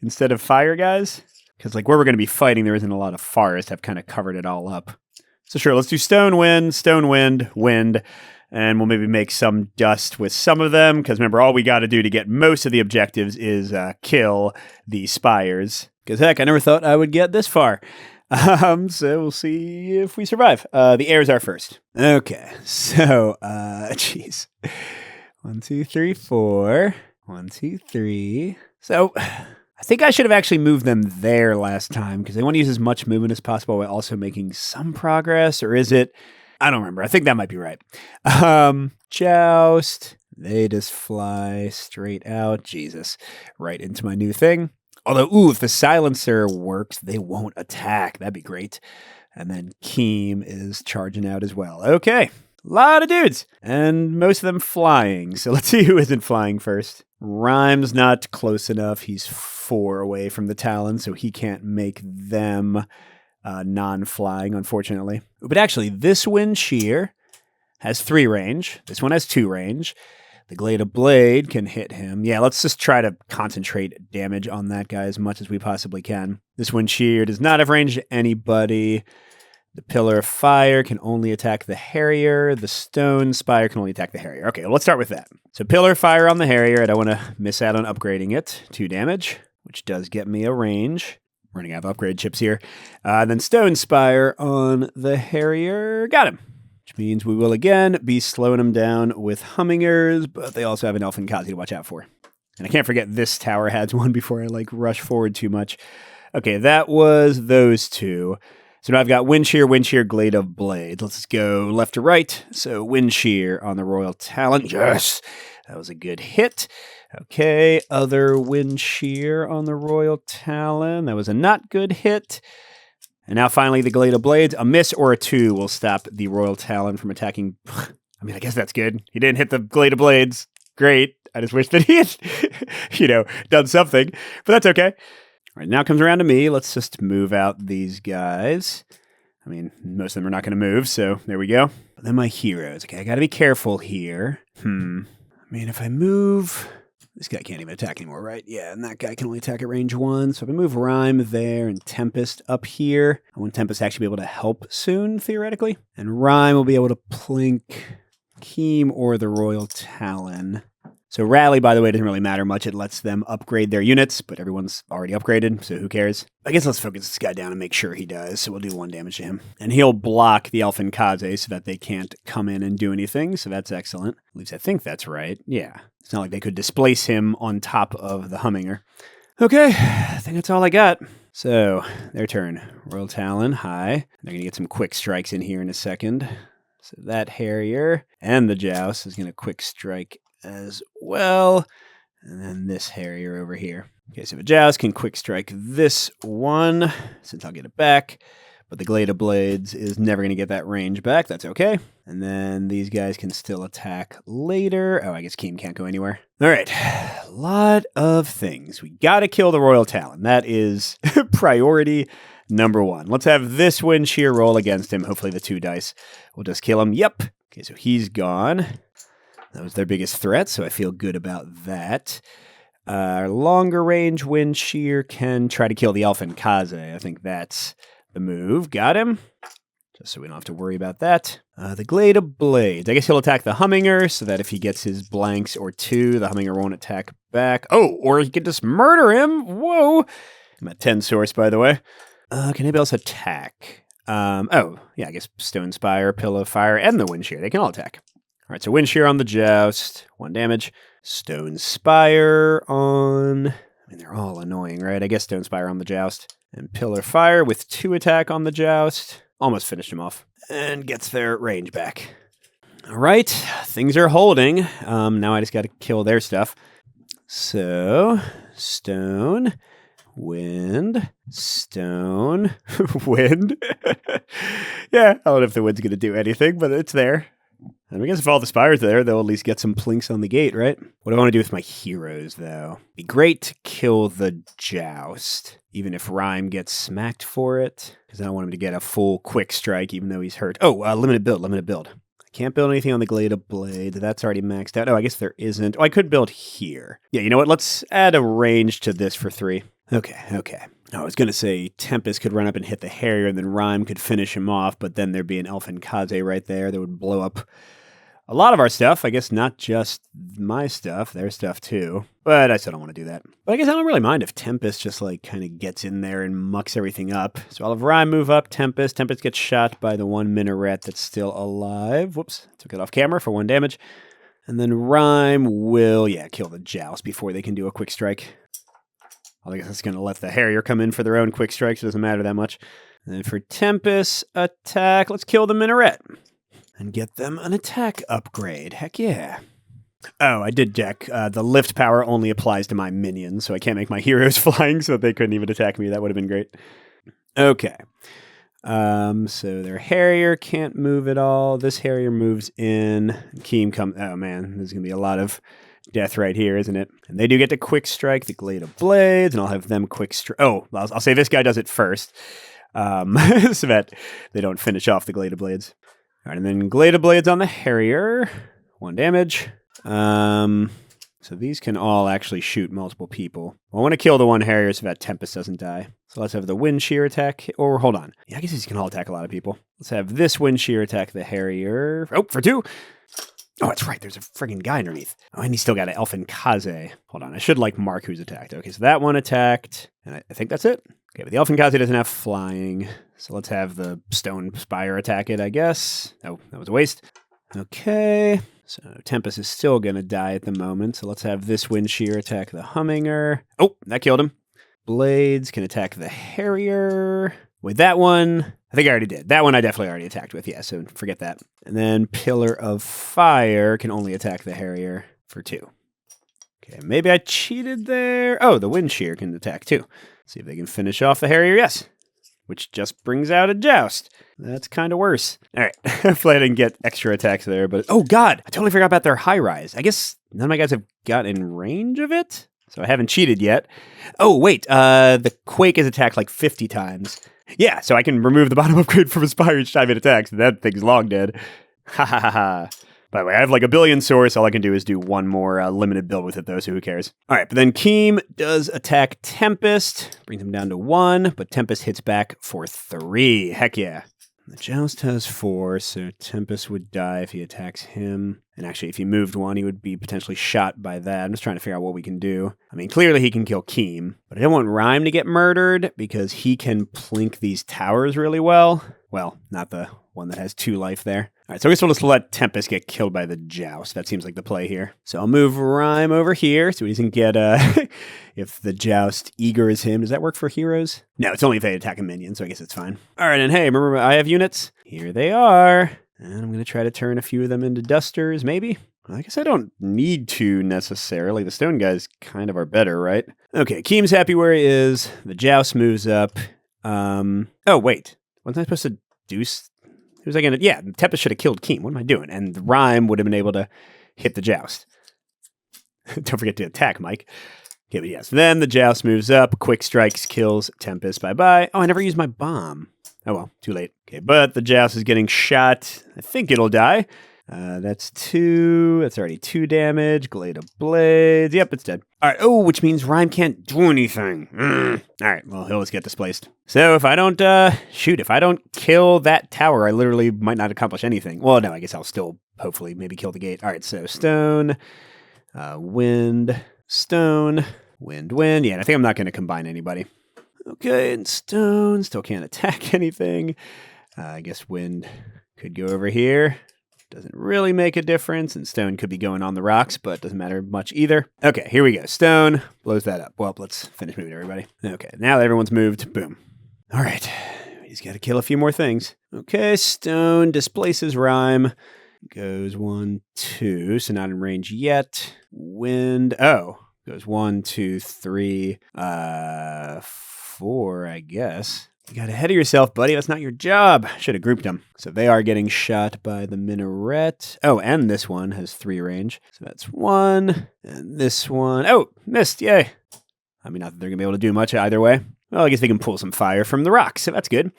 instead of fire guys. Because where we're going to be fighting, there isn't a lot of forest. I've kind of covered it all up. So sure, let's do stone, wind. And we'll maybe make some dust with some of them. Because remember, all we got to do to get most of the objectives is kill the Spires. Because heck, I never thought I would get this far. So we'll see if we survive. The airs are first. Okay, so, jeez. 1, 2, 3, 4. 1, 2, 3. So, I think I should have actually moved them there last time because they want to use as much movement as possible while also making some progress, or is it? I don't remember. I think that might be right. Joust. They just fly straight out. Jesus. Right into my new thing. Although, if the silencer works, they won't attack. That'd be great. And then Keem is charging out as well. Okay. A lot of dudes. And most of them flying. So let's see who isn't flying first. Rhyme's not close enough. He's 4 away from the Talon, so he can't make them non-flying, unfortunately. But actually, this Wind Shear has 3 range. This one has 2 range. The Glade of Blade can hit him. Yeah, let's just try to concentrate damage on that guy as much as we possibly can. This Wind Shear does not have range to anybody. The Pillar of Fire can only attack the Harrier. The Stone Spire can only attack the Harrier. Okay, let's start with that. So Pillar of Fire on the Harrier. I don't want to miss out on upgrading it. 2 damage, which does get me a range. Running out of upgrade chips here. Then Stone Spire on the Harrier. Got him. Which means we will again be slowing them down with Hummingers, but they also have an Elfin Kazi to watch out for. And I can't forget this tower has one before I rush forward too much. Okay, that was those 2. So now I've got Wind Shear, Glade of Blade. Let's go left to right. So Wind Shear on the Royal Talon. Yes! That was a good hit. Okay, other Wind Shear on the Royal Talon. That was a not good hit. And now finally the Glade of Blades. A miss or a 2 will stop the Royal Talon from attacking. I mean, I guess that's good. He didn't hit the Glade of Blades. Great. I just wish that he had, done something. But that's okay. All right, now comes around to me. Let's just move out these guys. I mean, most of them are not going to move, so there we go. But then my heroes. Okay, I got to be careful here. I mean, if I move... This guy can't even attack anymore, right? Yeah, and that guy can only attack at range 1. So if I move Rhyme there and Tempest up here, I want Tempest to actually be able to help soon, theoretically. And Rhyme will be able to plink Keem or the Royal Talon. So Rally, by the way, doesn't really matter much. It lets them upgrade their units, but everyone's already upgraded, so who cares? I guess let's focus this guy down and make sure he does, so we'll do 1 damage to him. And he'll block the Elfin Kaze so that they can't come in and do anything, so that's excellent. At least I think that's right. Yeah. It's not like they could displace him on top of the Humminger. Okay, I think that's all I got. So, their turn. Royal Talon, high. They're going to get some quick strikes in here in a second. So that Harrier and the Joust is going to quick strike as well. And then this Harrier over here. Okay, so the Joust can quick strike this one, since I'll get it back. But the Glade of Blades is never going to get that range back. That's okay. And then these guys can still attack later. Oh, I guess Keem can't go anywhere. All right. A lot of things. We got to kill the Royal Talon. That is priority number 1. Let's have this Wind Shear roll against him. Hopefully the 2 dice will just kill him. Yep. Okay, so he's gone. That was their biggest threat, so I feel good about that. Longer range Wind Shear can try to kill the Elfin Kaze. I think that's the move. Got him. Just so we don't have to worry about that. The Glade of Blades. I guess he'll attack the Humminger so that if he gets his blanks or 2, the Humminger won't attack back. Oh, or he could just murder him. Whoa. I'm at 10 source, by the way. Can anybody else attack? Oh, yeah, I guess Stone Spire, Pillar of Fire, and the Wind Shear. They can all attack. All right, so Wind Shear on the Joust. 1 damage. Stone Spire on... I mean, they're all annoying, right? I guess Stone Spire on the Joust. And Pillar of Fire with 2 attack on the Joust. Almost finished him off. And gets their range back. All right, things are holding. Now I just got to kill their stuff. So, Stone, Wind, Stone, Wind. Yeah, I don't know if the Wind's going to do anything, but it's there. And I guess if all the Spires are there, they'll at least get some plinks on the gate, right? What do I want to do with my heroes, though? Be great to kill the Joust, even if Rhyme gets smacked for it, because I don't want him to get a full quick strike, even though he's hurt. Oh, limited build. I can't build anything on the Glade of Blade. That's already maxed out. Oh, I guess there isn't. Oh, I could build here. Yeah, you know what? Let's add a range to this for 3. Okay. I was going to say Tempest could run up and hit the Harrier, and then Rhyme could finish him off, but then there'd be an Elfin Kaze right there that would blow up a lot of our stuff. I guess not just my stuff, their stuff too. But I still don't want to do that. But I guess I don't really mind if Tempest just like kind of gets in there and mucks everything up. So I'll have Rhyme move up Tempest. Tempest gets shot by the one minaret that's still alive. Whoops, took it off camera for 1 damage. And then Rhyme will, kill the Joust before they can do a quick strike. I guess that's going to let the Harrier come in for their own quick strikes. So it doesn't matter that much. And then for Tempest attack, let's kill the minaret. And get them an attack upgrade. Heck yeah. Oh, I did deck. The lift power only applies to my minions, so I can't make my heroes flying, so they couldn't even attack me. That would have been great. Okay. So their Harrier can't move at all. This Harrier moves in. Keem comes. Oh, man. There's going to be a lot of death right here, isn't it? And they do get to quick strike the Glade of Blades, and I'll have them quick strike. Oh, I'll say this guy does it first, so that they don't finish off the Glade of Blades. All right, and then Glade of Blades on the Harrier. 1 damage. So these can all actually shoot multiple people. Well, I want to kill the one Harrier so that Tempest doesn't die. So let's have the Wind Shear attack. Or hold on. Yeah, I guess these can all attack a lot of people. Let's have this Wind Shear attack the Harrier. Oh, for 2. Oh, that's right. There's a friggin' guy underneath. Oh, and he's still got an Elfin Kaze. Hold on. I should mark who's attacked. Okay, so that one attacked. And I think that's it. Okay, but the Elfin Kaze doesn't have flying. So let's have the Stone Spire attack it, I guess. Oh, that was a waste. Okay. So Tempest is still going to die at the moment. So let's have this Wind Shear attack the Humminger. Oh, that killed him. Blades can attack the Harrier. With that one, I think I already did. That one I definitely already attacked with. Yeah, so forget that. And then Pillar of Fire can only attack the Harrier for 2. Okay, maybe I cheated there. Oh, the Wind Shear can attack too. See if they can finish off the Harrier. Yes. Which just brings out a Joust. That's kind of worse. All right. Hopefully I didn't get extra attacks there, but... Oh, God! I totally forgot about their high rise. I guess none of my guys have got in range of it? So I haven't cheated yet. Oh, wait. The Quake is attacked 50 times. Yeah, so I can remove the bottom upgrade from Aspire each time it attacks. That thing's long dead. Ha ha ha ha. By the way, I have a billion source. All I can do is do one more limited build with it, though, so who cares? All right, but then Keem does attack Tempest. Brings him down to 1, but Tempest hits back for 3. Heck yeah. The Joust has 4, so Tempest would die if he attacks him. And actually, if he moved 1, he would be potentially shot by that. I'm just trying to figure out what we can do. I mean, clearly he can kill Keem, but I don't want Rhyme to get murdered because he can plink these towers really well. Well, not the one that has 2 life there. All right, so I guess we'll just let Tempest get killed by the Joust. That seems like the play here. So I'll move Rhyme over here so he doesn't get, if the Joust eagers him. Does that work for heroes? No, it's only if they attack a minion, so I guess it's fine. All right, and hey, remember I have units? Here they are. And I'm going to try to turn a few of them into Dusters, maybe? Well, I guess I don't need to necessarily. The stone guys kind of are better, right? Okay, Keem's happy where he is. The Joust moves up. Oh, wait. Wasn't I supposed to do... Who was I going to... Yeah, Tempest should have killed Keem. What am I doing? And the Rhyme would have been able to hit the Joust. Don't forget to attack, Mike. Okay, but yes. Then the Joust moves up. Quick strikes, kills Tempest. Bye-bye. Oh, I never used my bomb. Oh, well, too late. Okay, but the Joust is getting shot. I think it'll die. That's 2. That's already 2 damage. Glade of Blades. Yep, it's dead. All right. Oh, which means Rhyme can't do anything. All right. Well, he'll just get displaced. So if I don't, if I don't kill that tower, I literally might not accomplish anything. Well, no, I guess I'll still hopefully maybe kill the gate. All right. So stone, wind, stone, wind, wind. Yeah, and I think I'm not going to combine anybody. Okay. And stone still can't attack anything. I guess wind could go over here. Doesn't really make a difference, and stone could be going on the rocks, but doesn't matter much either. Okay, here we go. Stone blows that up. Well, let's finish moving everybody. Okay, now that everyone's moved, boom. All right, he's got to kill a few more things. Okay, stone displaces Rhyme. Goes 1, 2, so not in range yet. Wind, goes 1, 2, 3, 4, I guess. You got ahead of yourself, buddy. That's not your job. Should have grouped them. So they are getting shot by the minaret. Oh, and this one has 3 range. So that's 1. And this one. Oh, missed. Yay. I mean, not that they're going to be able to do much either way. Well, I guess they can pull some fire from the rocks, so that's good. All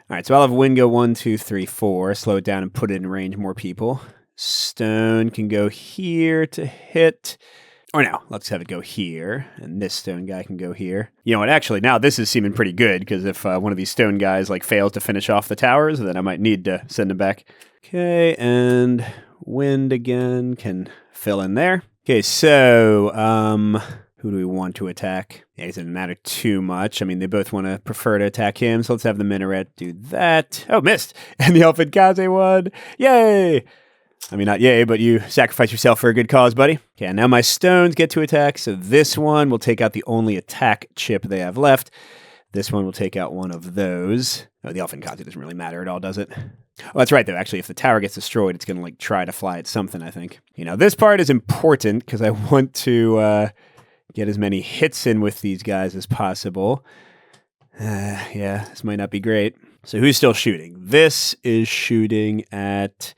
right, so I'll have wind go 1, 2, 3, 4. Slow it down and put it in range more people. Stone can go here to hit. Or no, let's have it go here, and this stone guy can go here. You know what, actually, now this is seeming pretty good, because if one of these stone guys, like, fails to finish off the towers, then I might need to send him back. Okay, and wind again can fill in there. Okay, so, who do we want to attack? Yeah, it doesn't matter too much. I mean, they both want to prefer to attack him, so let's have the minaret do that. Oh, missed! And the Elfin Kaze won! Yay! I mean, not yay, but you sacrifice yourself for a good cause, buddy. Okay, and now my stones get to attack, so this one will take out the only attack chip they have left. This one will take out one of those. Oh, the Elfin Kaze doesn't really matter at all, does it? Oh, that's right, though. Actually, if the tower gets destroyed, it's going to, like, try to fly at something, I think. You know, this part is important, because I want to get as many hits in with these guys as possible. Yeah, this might not be great. So who's still shooting? This is shooting at...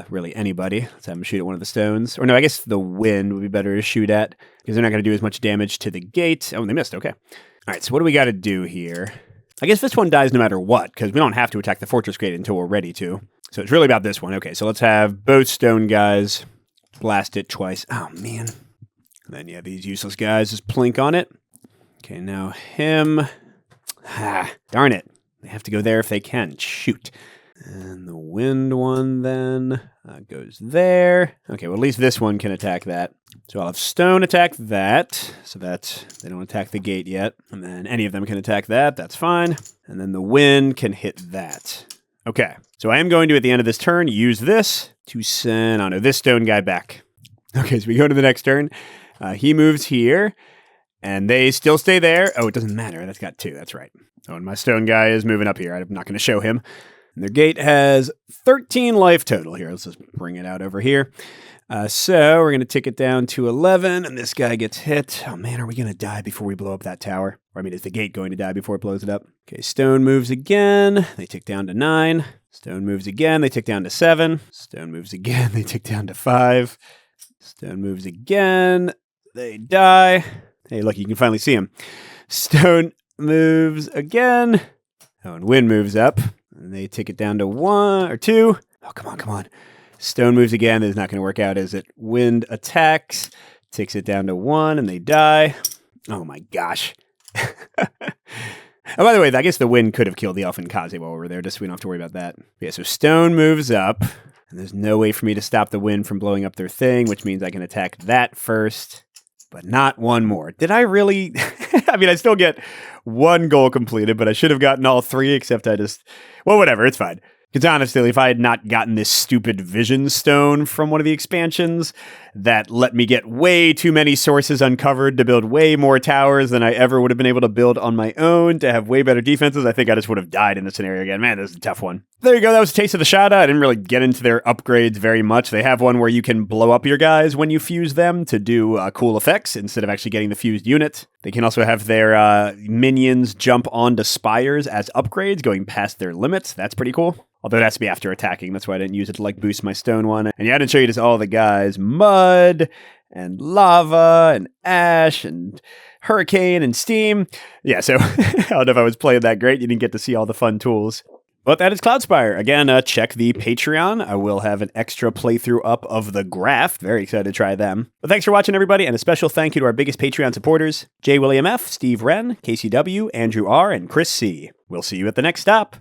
really anybody. Let's have them shoot at one of the stones. Or no, I guess the wind would be better to shoot at, because they're not going to do as much damage to the gate. Oh, they missed. Okay. All right, so what do we got to do here? I guess this one dies no matter what, because we don't have to attack the fortress gate until we're ready to. So it's really about this one. Okay, so let's have both stone guys blast it twice. Oh, man. And then, yeah, these useless guys just plink on it. Okay, now him. Darn it. They have to go there if they can. Shoot. And the wind one then goes there. Okay, well, at least this one can attack that. So I'll have stone attack that, so that they don't attack the gate yet. And then any of them can attack that. That's fine. And then the wind can hit that. Okay, so I am going to, at the end of this turn, use this to send, I don't know, this stone guy back. Okay, so we go to the next turn. He moves here, and they still stay there. Oh, it doesn't matter. That's got 2. That's right. Oh, and my stone guy is moving up here. I'm not going to show him. And their gate has 13 life total here. Let's just bring it out over here. So we're going to tick it down to 11, and this guy gets hit. Oh, man, are we going to die before we blow up that tower? Or, I mean, is the gate going to die before it blows it up? Okay, stone moves again. They tick down to 9. Stone moves again. They tick down to 7. Stone moves again. They tick down to 5. Stone moves again. They die. Hey, look, you can finally see him. Stone moves again. Oh, and wind moves up. And they take it down to 1 or 2. Oh, come on, come on. Stone moves again. This is not going to work out, is it? Wind attacks. Takes it down to 1, and they die. Oh, my gosh. Oh, by the way, I guess the wind could have killed the Elfin Kaze while we were there, just so we don't have to worry about that. Yeah, so stone moves up. And there's no way for me to stop the wind from blowing up their thing, which means I can attack that first. But not one more. Did I really? I mean, I still get 1 goal completed, but I should have gotten all 3, except I just... Well, whatever, it's fine. Because honestly, if I had not gotten this stupid vision stone from one of the expansions that let me get way too many sources uncovered to build way more towers than I ever would have been able to build on my own to have way better defenses, I think I just would have died in this scenario again. Man, this is a tough one. There you go. That was a taste of the Shada. I didn't really get into their upgrades very much. They have one where you can blow up your guys when you fuse them to do cool effects instead of actually getting the fused unit. They can also have their minions jump onto spires as upgrades, going past their limits. That's pretty cool. Although it has to be after attacking. That's why I didn't use it to, like, boost my stone one. And yeah, I didn't show you just all the guys. Mud, and lava, and ash, and hurricane, and steam. Yeah, so I don't know if I was playing that great. You didn't get to see all the fun tools. But that is Cloudspire. Again, check the Patreon. I will have an extra playthrough up of the Graph. Very excited to try them. But thanks for watching, everybody, and a special thank you to our biggest Patreon supporters, J. William F., Steve Wren, KCW, Andrew R., and Chris C. We'll see you at the next stop.